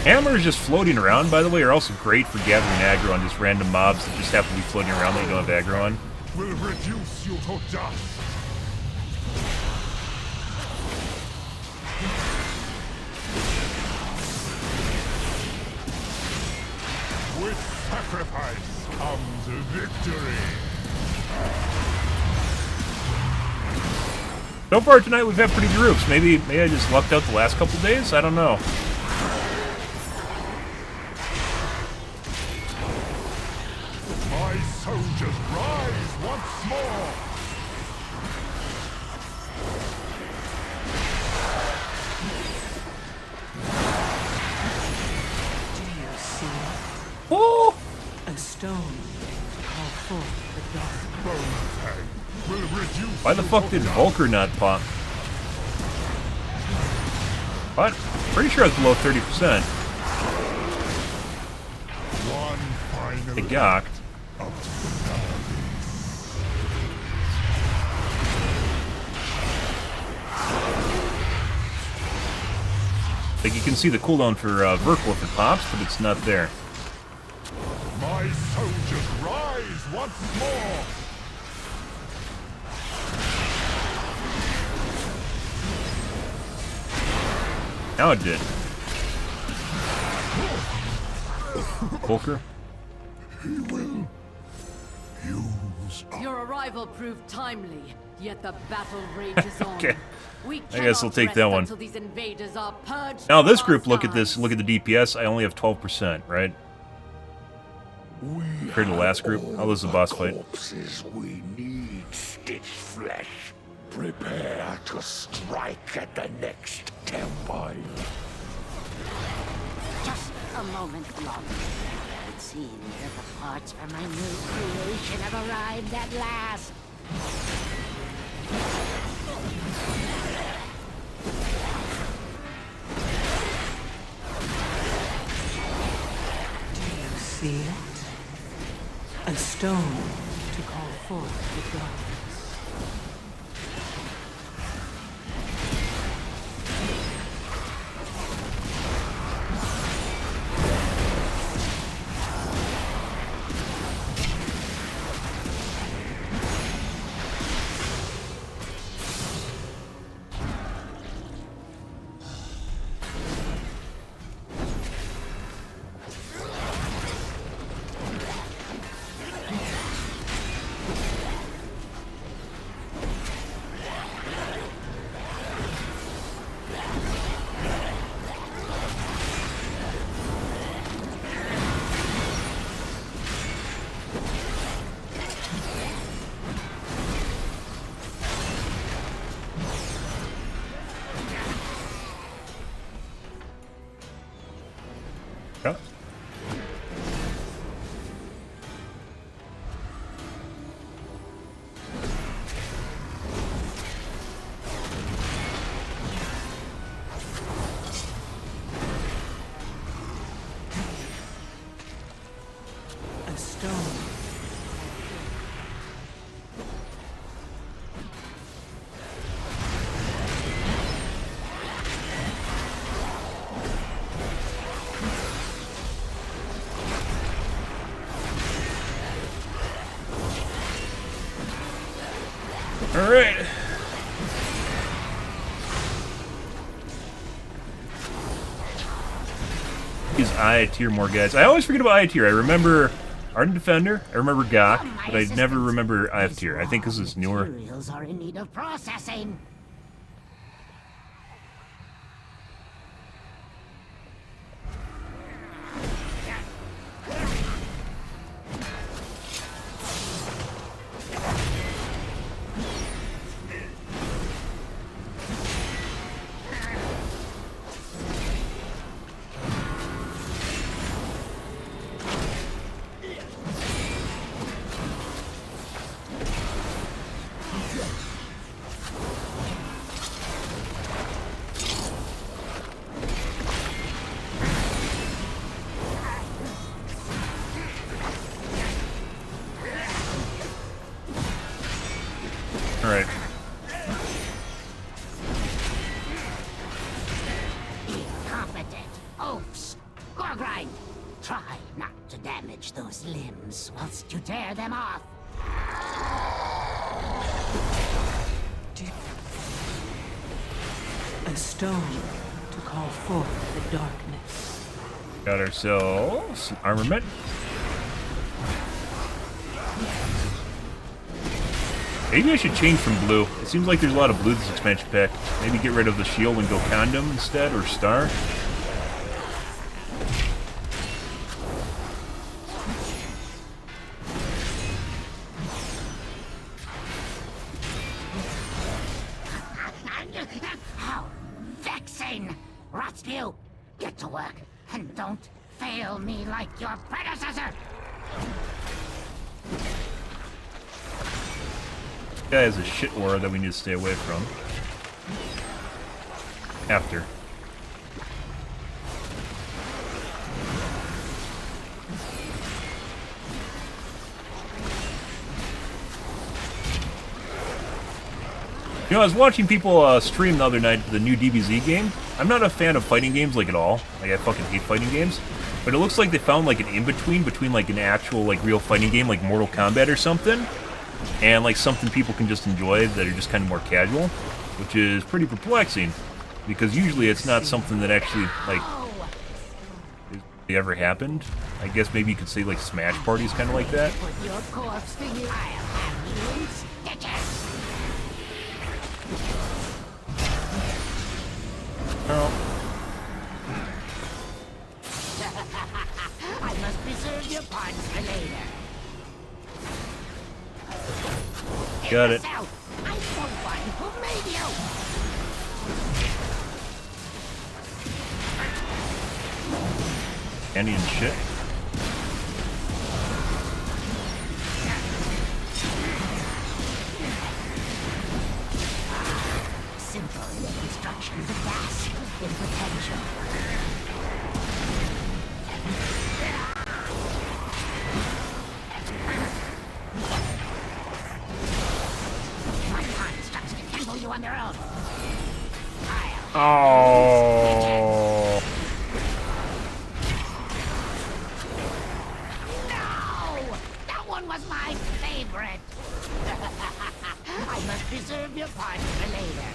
Hammers just floating around, by the way, are also great for gathering aggro on just random mobs that just happen to be floating around that you don't have aggro on. Will reduce you to dust. With sacrifice comes victory. So far tonight we've had pretty good groups. Maybe I just lucked out the last couple days? I don't know. My soldiers rise once more. Do you see it? Oh! A stone to call forth the dark. Bone tag will reduce. Why the you fuck to did dust. Vulker not pop? What? Pretty sure I was below 30%. One final I gocked. of service. I Like, you can see the cooldown for Verkor if it pops, but it's not there. My soldiers rise once more! Now it did. Volker? He will use Your arrival proved timely, yet the battle rages on. Okay. We I guess we'll take that one. until these invaders are purged Now this from group, our look at this, skies. look at the DPS, I only have 12%, right? We Compared to the last group. have How was the all boss fight? corpses we need, Stitch Flesh. Prepare to strike at the next temple. Just a moment longer. It seems that the parts for my new creation have arrived at last. Do you see it? A stone to call forth the darkness. Yeah. A stone. All right. Is Aya tier more guys? I always forget about Aya tier. I remember Ardent Defender, I remember Gok, but I never remember Aya tier. I think this is newer. Materials are in need of processing. All right. Incompetent oafs. Gorgrind, try not to damage those limbs whilst you tear them off. A stone to call forth the darkness. Got ourselves some armament. Maybe I should change from blue. It seems like there's a lot of blue this expansion pack. Maybe get rid of the shield and go condom instead, or star. How vexing! Rotspew, get to work and don't fail me like your predecessor! Guy has a shit aura that we need to stay away from. After. You know, I was watching people stream the other night the new DBZ game. I'm not a fan of fighting games, like, at all. Like, I fucking hate fighting games. But it looks like they found, like, an in-between between, like, an actual, like, real fighting game, like Mortal Kombat or something, and, like, something people can just enjoy that are just kind of more casual, which is pretty perplexing, because usually it's not something that actually, like, ever happened. I guess maybe you could say, like, Smash Party is kind of like that. Put your corpse to you. I'll have you in stitches. Well, I must preserve your parts for later. got it. Out. I'm the one who made you. Candy and shit. Simple construction, but vast in potential. My constructs can handle you on their own. Oh. No! That one was my favorite. I must preserve your parts for later.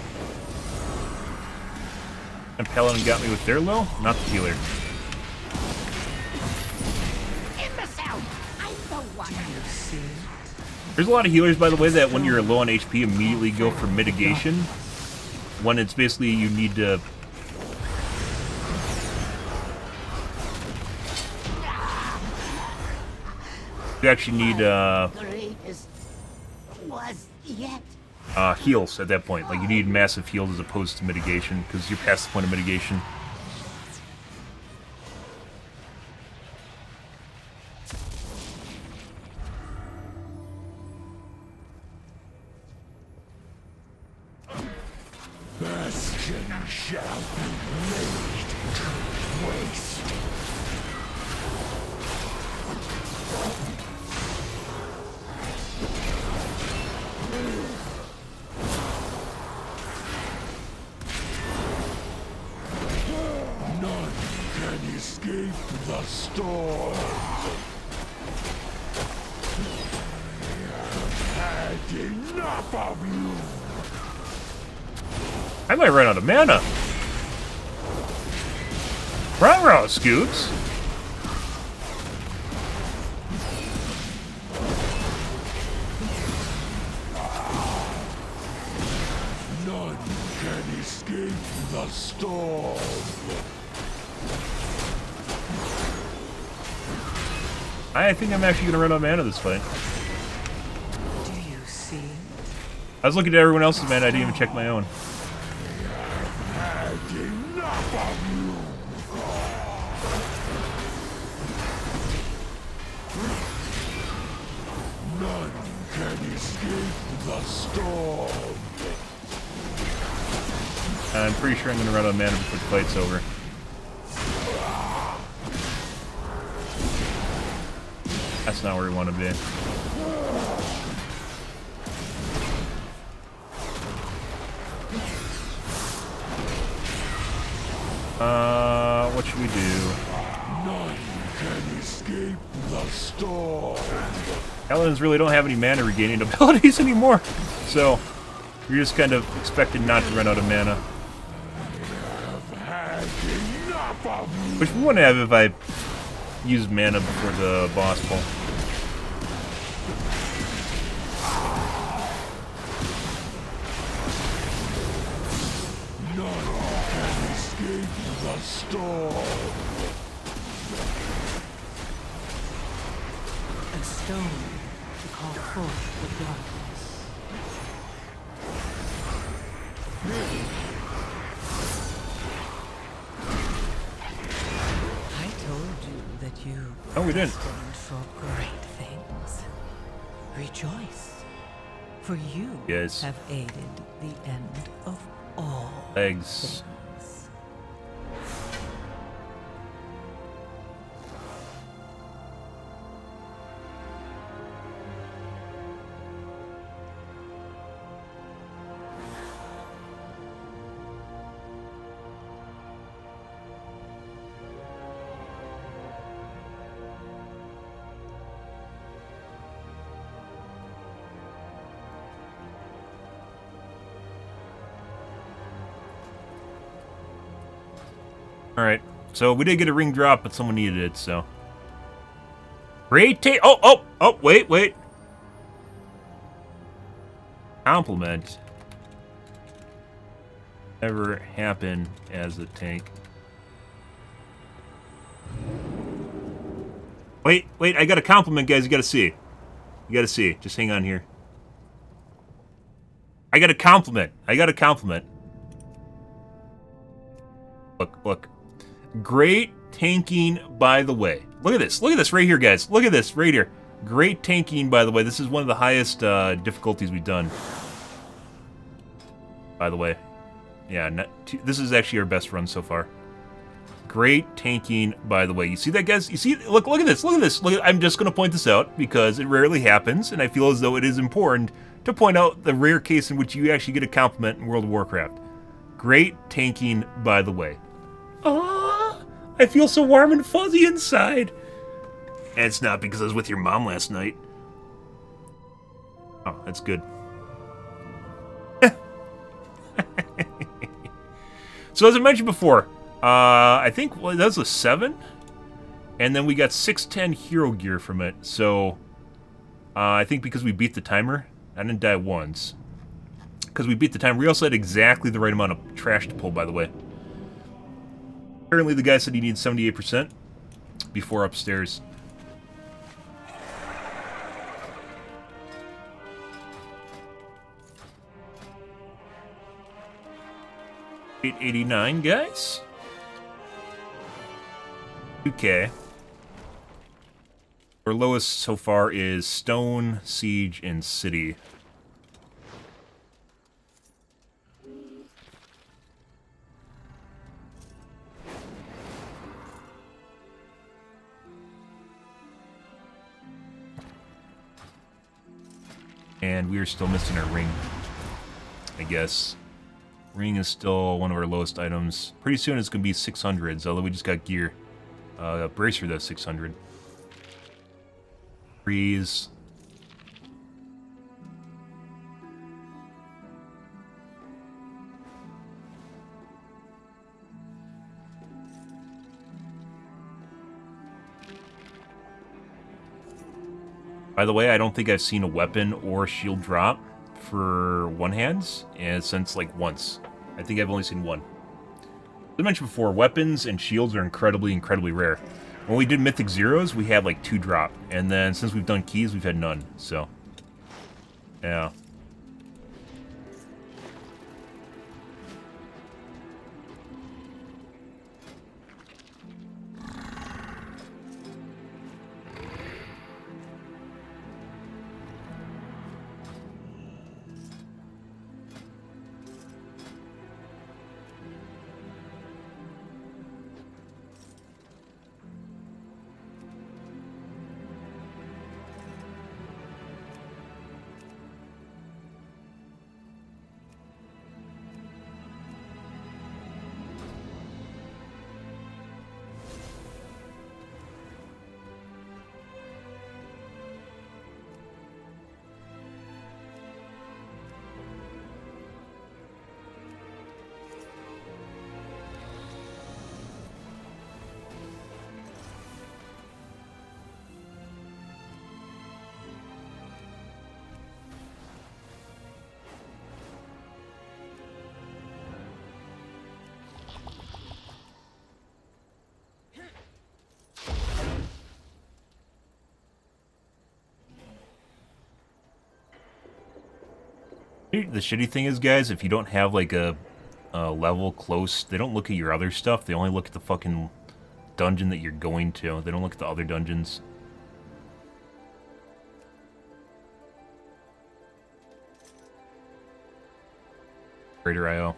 And Paladin got me with their low? Not the healer. Imbecile! I'm the one. There's a lot of healers, by the way, that when you're low on HP immediately go for mitigation. When it's basically you need to... You actually need Greatest was yet. heals at that point. Like, you need massive heals as opposed to mitigation, because you're past the point of mitigation. Bastion shall be laid to waste. None can escape the storm. I have had enough of you. I might run out of mana. Ruh-roh, Scoops. None can escape the storm. I think I'm actually going to run out of mana this fight. Do you see? I was looking at everyone else's mana, I didn't even check my own. Had enough of you. None can escape the storm. I'm pretty sure I'm going to run out of mana before the fight's over. That's not where we want to be. What should we do? None can escape the storm. Paladins really don't have any mana regaining abilities anymore, so you're just kind of expected not to run out of mana. Had enough of you. Which we wouldn't have if I used mana before the boss pull. None can escape the storm. A stone to call forth the darkness. I told you that you Oh, we were didn't. destined for great things. Rejoice, for you Yes. have aided the end of all Eggs. things. Alright. So we did get a ring drop, but someone needed it, so. Great take. Oh, wait. Compliment. Never happen as a tank. Wait, I got a compliment, guys. You gotta see. Just hang on here. I got a compliment. Look. Great tanking, by the way. Look at this right here, guys. Look at this right here. Great tanking, by the way. This is one of the highest difficulties we've done. By the way. Yeah, this is actually our best run so far. Great tanking, by the way. You see that, guys? You see? Look at this. I'm just going to point this out because it rarely happens, and I feel as though it is important to point out the rare case in which you actually get a compliment in World of Warcraft. Great tanking, by the way. Ah, I feel so warm and fuzzy inside. And it's not because I was with your mom last night. Oh, that's good. So as I mentioned before, I think that was a 7, and then we got 610 hero gear from it. So I think because we beat the timer, I didn't die once. Because we beat the timer, we also had exactly the right amount of trash to pull, by the way. Apparently the guy said he needs 78% before upstairs. $889, guys. 2K. Our lowest so far is Stone, Siege, and City. And we are still missing our ring, I guess. Ring is still one of our lowest items. Pretty soon it's going to be 600s, although we just got gear. Bracer, that's 600. Freeze. By the way, I don't think I've seen a weapon or shield drop for one-hands since, like, once. I think I've only seen one. As I mentioned before, weapons and shields are incredibly rare. When we did Mythic Zeros, we had, like, 2 drop. And then since we've done keys, we've had none. So, yeah. The shitty thing is, guys, if you don't have, like, a level close, they don't look at your other stuff. They only look at the fucking dungeon that you're going to. They don't look at the other dungeons. Greater IO.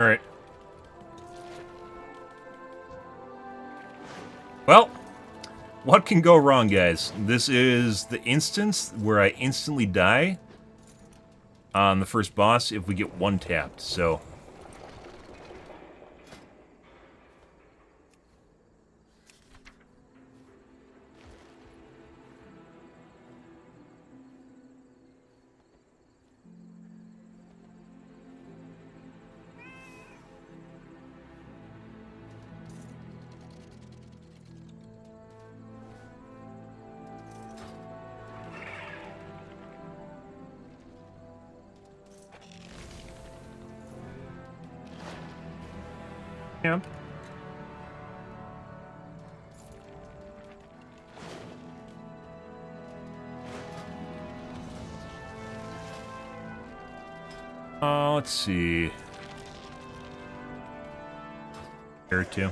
Alright. Well, what can go wrong, guys? This is the instance where I instantly die on the first boss if we get one tapped, so... Yeah. Let's see. Here too.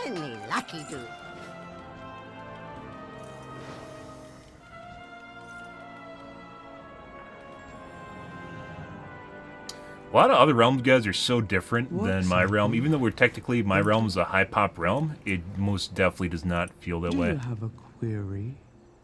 Any lucky dude. A lot of other realms, guys, are so different than What's my up? realm. Even though we're technically, my realm is a high pop realm, it most definitely does not feel that Do way. you have a query?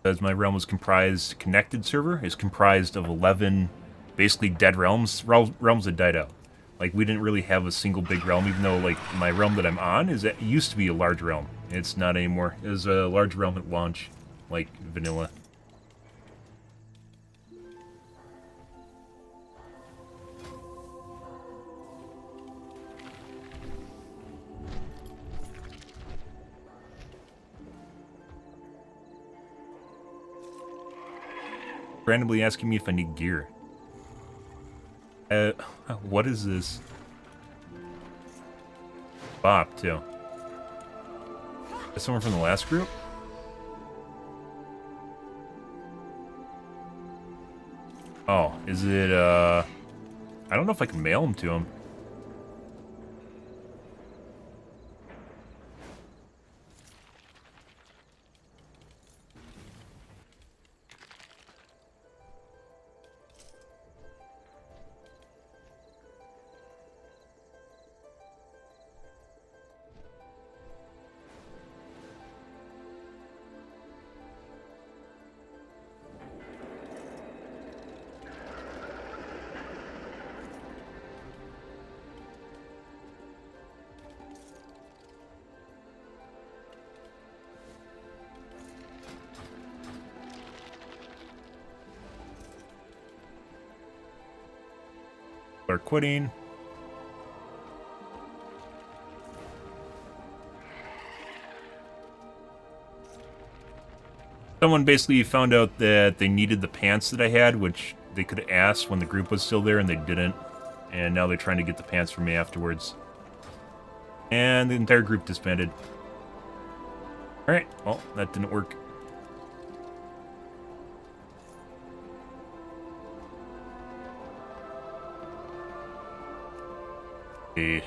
Because my realm was comprised, connected server is comprised of 11 basically dead realms, realms that died out. Like, we didn't really have a single big realm, even though, like, my realm that I'm on it used to be a large realm. It's not anymore. It was a large realm at launch, like vanilla. Randomly asking me if I need gear. What is this? Bop, too. Is someone from the last group? Oh, is it, I don't know if I can mail them to him. Are quitting. Someone basically found out that they needed the pants that I had, which they could have asked when the group was still there, and they didn't. And now they're trying to get the pants from me afterwards. And the entire group disbanded. Alright, well, that didn't work. Eh.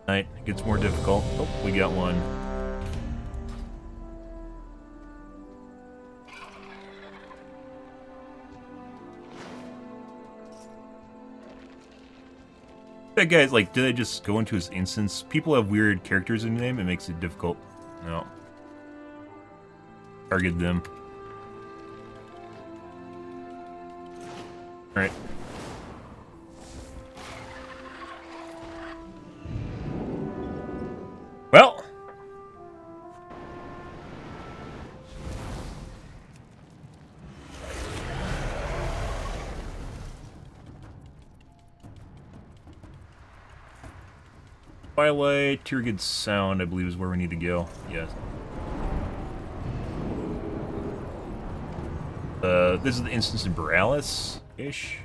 Right, it gets more difficult. Oh, we got one. That guy's like, did I just go into his instance? People have weird characters in their name, it makes it difficult. No. Target them. Alright. Well. Twilight, Tyrgid Sound, I believe is where we need to go. Yes. This is the instance in Borealis-ish.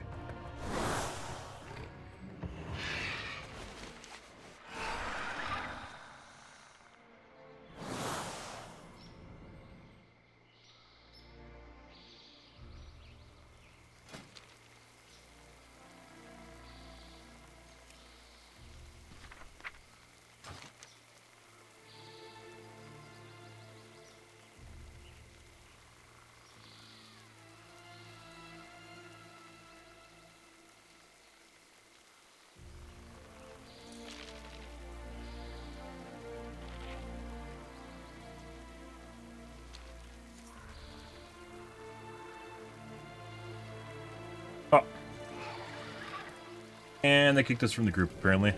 And they kicked us from the group, apparently.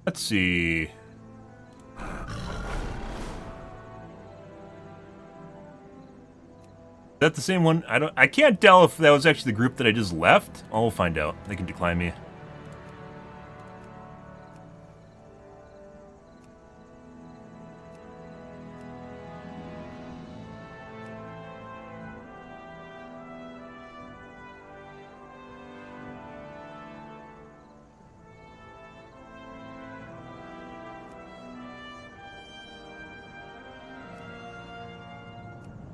Let's see. Is that the same one? I can't tell if that was actually the group that I just left. I'll find out. They can decline me.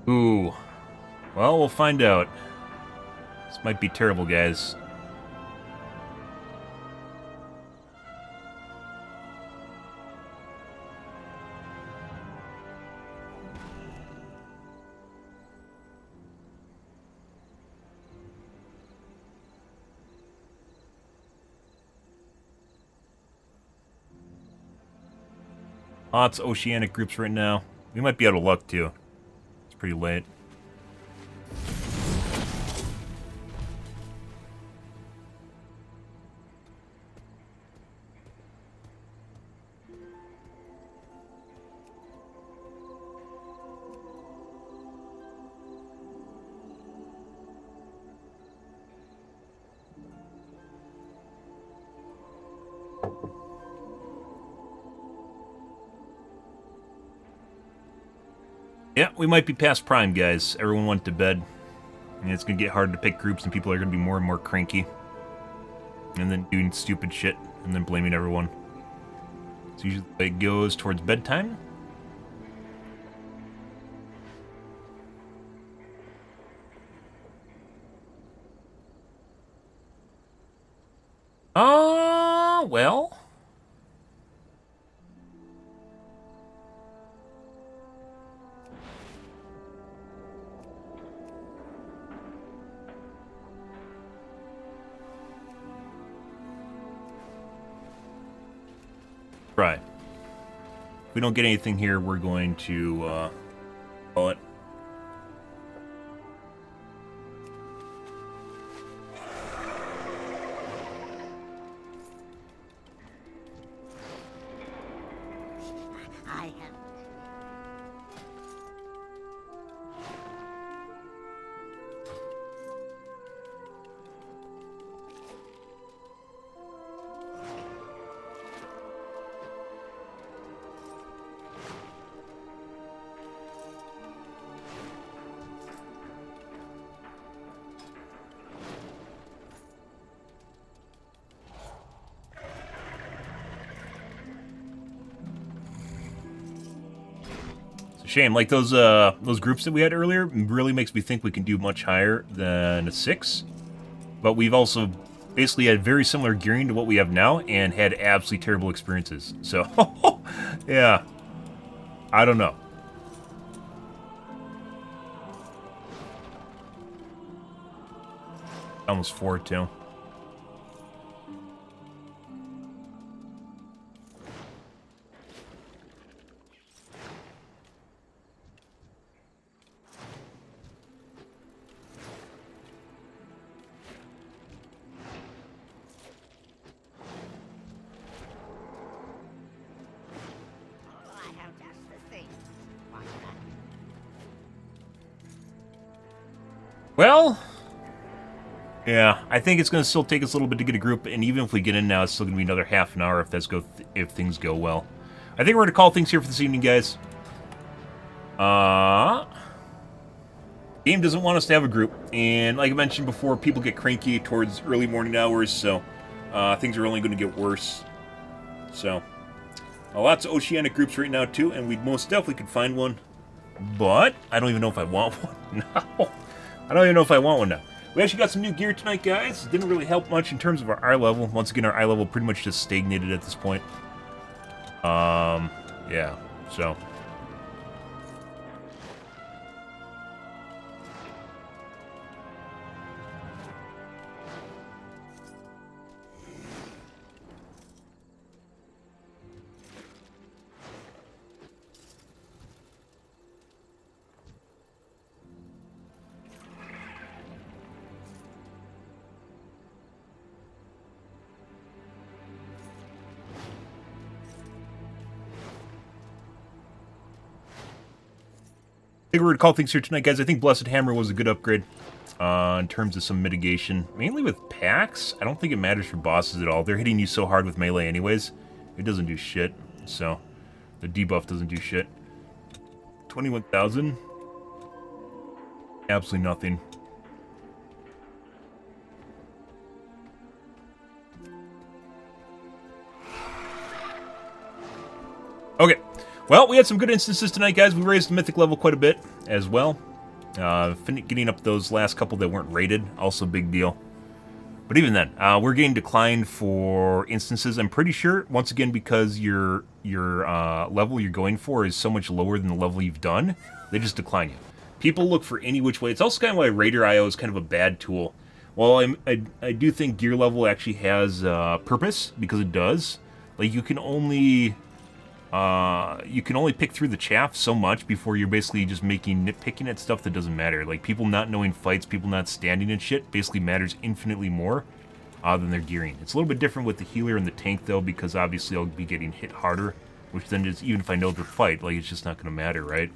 Ooh. Well, we'll find out. This might be terrible, guys. Lots of oceanic groups right now. We might be out of luck, too. Pretty late. Yeah, we might be past prime, guys. Everyone went to bed. And it's going to get harder to pick groups, and people are going to be more and more cranky. And then doing stupid shit, and then blaming everyone. So usually it goes towards bedtime. Well... Right. If we don't get anything here, we're going to call it. I have... Shame, like those groups that we had earlier really makes me think we can do much higher than a 6. But we've also basically had very similar gearing to what we have now and had absolutely terrible experiences. So, yeah. I don't know. Almost 4, too. Well, yeah, I think it's going to still take us a little bit to get a group, and even if we get in now, it's still going to be another half an hour if things go well. I think we're going to call things here for this evening, guys. Game doesn't want us to have a group, and like I mentioned before, people get cranky towards early morning hours, so things are only going to get worse. So, lots of oceanic groups right now, too, and we most definitely could find one but I don't even know if I want one now. I don't even know if I want one now. We actually got some new gear tonight, guys. It didn't really help much in terms of our eye level. Once again, our eye level pretty much just stagnated at this point. Yeah, so... I think we're going to call things here tonight, guys. I think Blessed Hammer was a good upgrade in terms of some mitigation. Mainly with packs. I don't think it matters for bosses at all. They're hitting you so hard with melee anyways. It doesn't do shit. So, the debuff doesn't do shit. 21,000. Absolutely nothing. Okay. Well, we had some good instances tonight, guys. We raised the mythic level quite a bit as well. Getting up those last couple that weren't rated, also a big deal. But even then, we're getting declined for instances. I'm pretty sure, once again, because your level you're going for is so much lower than the level you've done, they just decline you. People look for any which way. It's also kind of why Raider IO is kind of a bad tool. Well, I do think gear level actually has purpose, because it does. Like, you can only pick through the chaff so much before you're basically just nitpicking at stuff that doesn't matter. Like, people not knowing fights, people not standing and shit basically matters infinitely more than their gearing. It's a little bit different with the healer and the tank, though, because obviously I'll be getting hit harder, which then just, even if I know the fight, like, it's just not going to matter, right?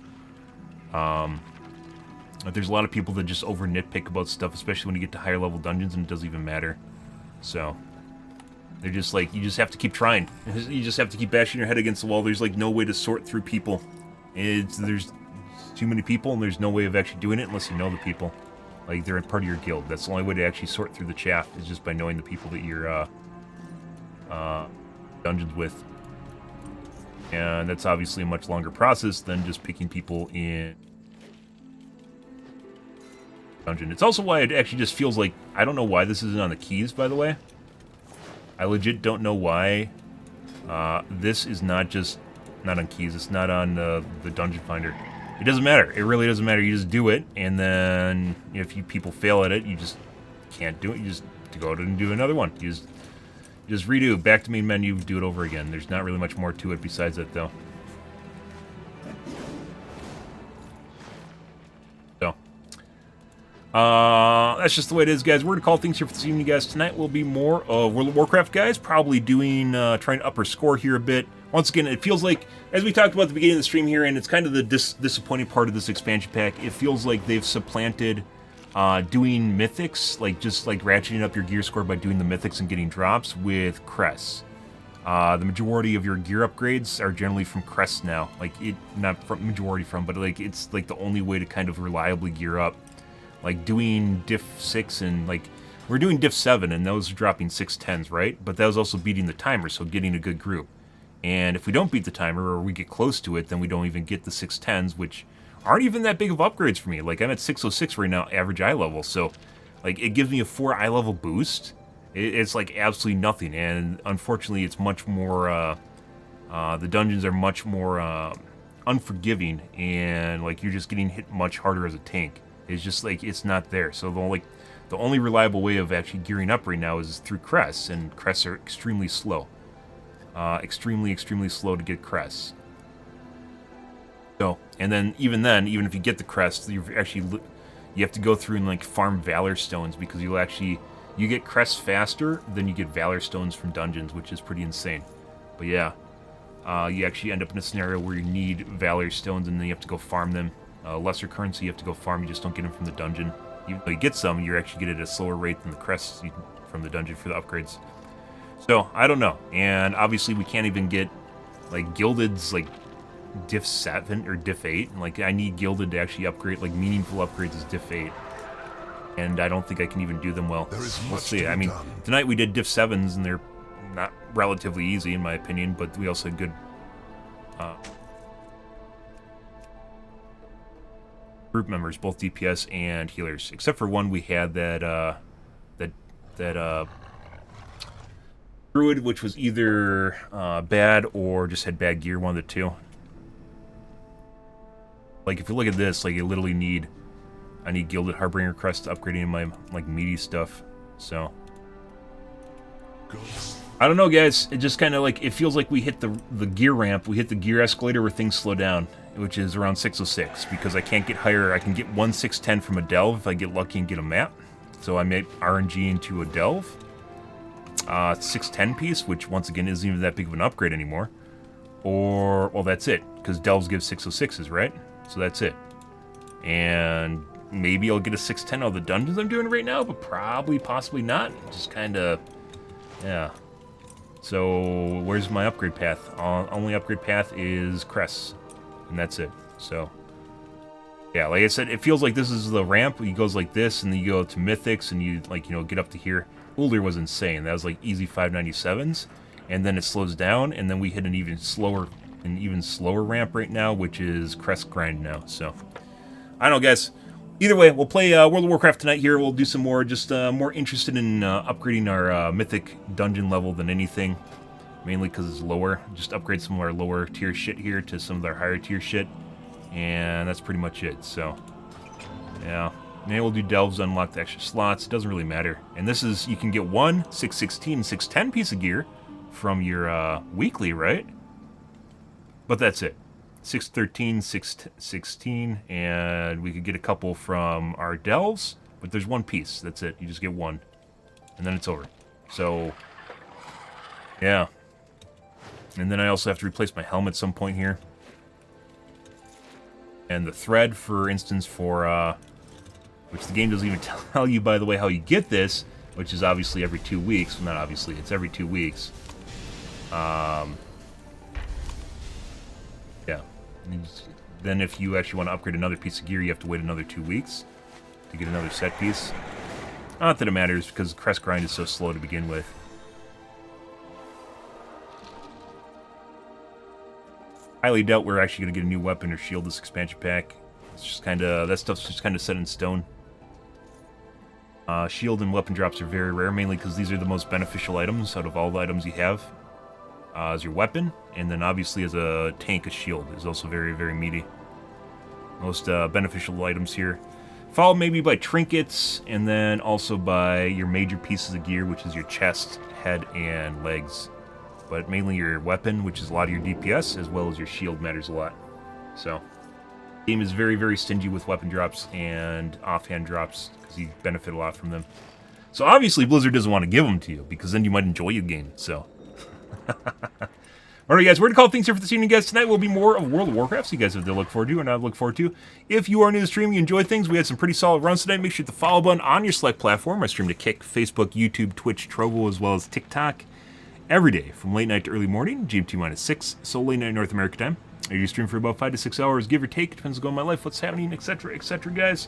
There's a lot of people that just over nitpick about stuff, especially when you get to higher level dungeons, and it doesn't even matter. So... they're just like, you just have to keep trying. You just have to keep bashing your head against the wall. There's like no way to sort through people. There's too many people, and there's no way of actually doing it unless you know the people. Like, they're part of your guild. That's the only way to actually sort through the chaff, is just by knowing the people that you're dungeons with. And that's obviously a much longer process than just picking people in dungeon. It's also why it actually just feels like, I don't know why this isn't on the keys, by the way. I legit don't know why this is not on keys. It's not on the dungeon finder. It doesn't matter. It really doesn't matter. You just do it, and then if people fail at it, you just can't do it. You just go out and do another one. You just redo. Back to main menu, do it over again. There's not really much more to it besides that, though. So. That's just the way it is, guys. We're going to call things here for this evening, guys. Tonight will be more of World of Warcraft, guys. Probably doing, trying to up our score here a bit. Once again, it feels like, as we talked about at the beginning of the stream here, and it's kind of the disappointing part of this expansion pack, it feels like they've supplanted doing mythics, like just like ratcheting up your gear score by doing the mythics and getting drops with crests. The majority of your gear upgrades are generally from crests now. Like, not from majority from, but like it's like the only way to kind of reliably gear up. Like doing diff 6 and like we're doing diff 7 and those are dropping 610s, right? But that was also beating the timer, so getting a good group. And if we don't beat the timer or we get close to it, then we don't even get the 610s, which aren't even that big of upgrades for me. Like, I'm at 606 right now, average eye level, so like it gives me a 4 eye level boost. It's like absolutely nothing, and unfortunately it's much more the dungeons are much more unforgiving, and like you're just getting hit much harder as a tank. It's just like it's not there. So the only reliable way of actually gearing up right now is through crests, and crests are extremely slow. Extremely slow to get crests. So, and then, even if you get the crests, you have to go through and like farm Valor Stones, because you get crests faster than you get Valor Stones from dungeons, which is pretty insane. But yeah, you actually end up in a scenario where you need Valor Stones, and then you have to go farm them. Lesser currency you have to go farm, you just don't get them from the dungeon. Even though you get some, you actually get it at a slower rate than the crests from the dungeon for the upgrades. So, I don't know. And obviously we can't even get, like, Gilded's, like, diff 7 or diff 8. And, like, I need Gilded to actually upgrade, like, meaningful upgrades is diff 8. And I don't think I can even do them well. We'll see. I mean, tonight we did diff 7s, and they're not relatively easy, in my opinion, but we also had good... group members, both DPS and healers. Except for one, we had that druid, which was either bad or just had bad gear, one of the two. Like, if you look at this, like, I literally need Gilded Harbinger Crest to upgrade any of my, like, meaty stuff. So, I don't know, guys. It just kind of, like, it feels like we hit the gear ramp, we hit the gear escalator where things slow down, which is around 606, because I can't get higher. I can get 1/610 from a delve if I get lucky and get a map. So I made RNG into a delve. 610 piece, which, once again, isn't even that big of an upgrade anymore. Or, well, that's it, because delves give 606s, right? So that's it. And maybe I'll get a 610 out of the dungeons I'm doing right now, but probably, possibly not. Just kind of, yeah. So where's my upgrade path? Only upgrade path is crests, and that's it. So, yeah, like I said, it feels like this is the ramp. It goes like this, and then you go to mythics, and you, like, you know, get up to here. Uldir was insane. That was like easy 597s, and then it slows down, and then we hit an even slower ramp right now, which is crest grind now. So, I don't know, guys. Either way, we'll play World of Warcraft tonight here. We'll do some more, just more interested in upgrading our mythic dungeon level than anything. Mainly because it's lower. Just upgrade some of our lower tier shit here to some of our higher tier shit. And that's pretty much it. So, yeah. Maybe we'll do delves, unlock the extra slots. It doesn't really matter. And this is, you can get 1 616, 610 piece of gear from your weekly, right? But that's it. 613, 616, and we could get a couple from our delves, but there's one piece. That's it. You just get one, and then it's over. So, yeah. And then I also have to replace my helmet at some point here. And the thread, for instance, for, which the game doesn't even tell you, by the way, how you get this, which is obviously every 2 weeks. Well, not obviously, it's every 2 weeks. Yeah. Then if you actually want to upgrade another piece of gear, you have to wait another 2 weeks to get another set piece. Not that it matters, because crest grind is so slow to begin with. Highly doubt we're actually going to get a new weapon or shield this expansion pack. It's just kind of, that stuff's just kind of set in stone. Shield and weapon drops are very rare, mainly because these are the most beneficial items out of all the items you have. As your weapon, and then obviously as a tank, a shield is also very, very meaty. Most beneficial items here. Followed maybe by trinkets, and then also by your major pieces of gear, which is your chest, head, and legs. But mainly your weapon, which is a lot of your DPS, as well as your shield matters a lot. So, the game is very, very stingy with weapon drops and offhand drops, because you benefit a lot from them. So obviously Blizzard doesn't want to give them to you, because then you might enjoy your game, so... Alright, guys, we're going to call things here for this evening, guys. Tonight will be more of World of Warcraft, so you guys have to look forward to, and I look forward to. If you are new to the stream, you enjoy things, we had some pretty solid runs tonight. Make sure to hit the follow button on your select platform. I stream to Kick, Facebook, YouTube, Twitch, Trovo, as well as TikTok every day from late night to early morning, GMT-6, so late night North America time. I do stream for about 5 to 6 hours, give or take. Depends on going my life, what's happening, etc., etc., guys.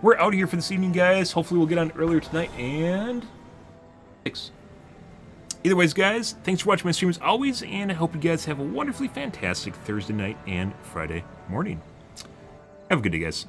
We're out of here for this evening, guys. Hopefully we'll get on earlier tonight, and... thanks. Either ways, guys, thanks for watching my stream as always, and I hope you guys have a wonderfully fantastic Thursday night and Friday morning. Have a good day, guys.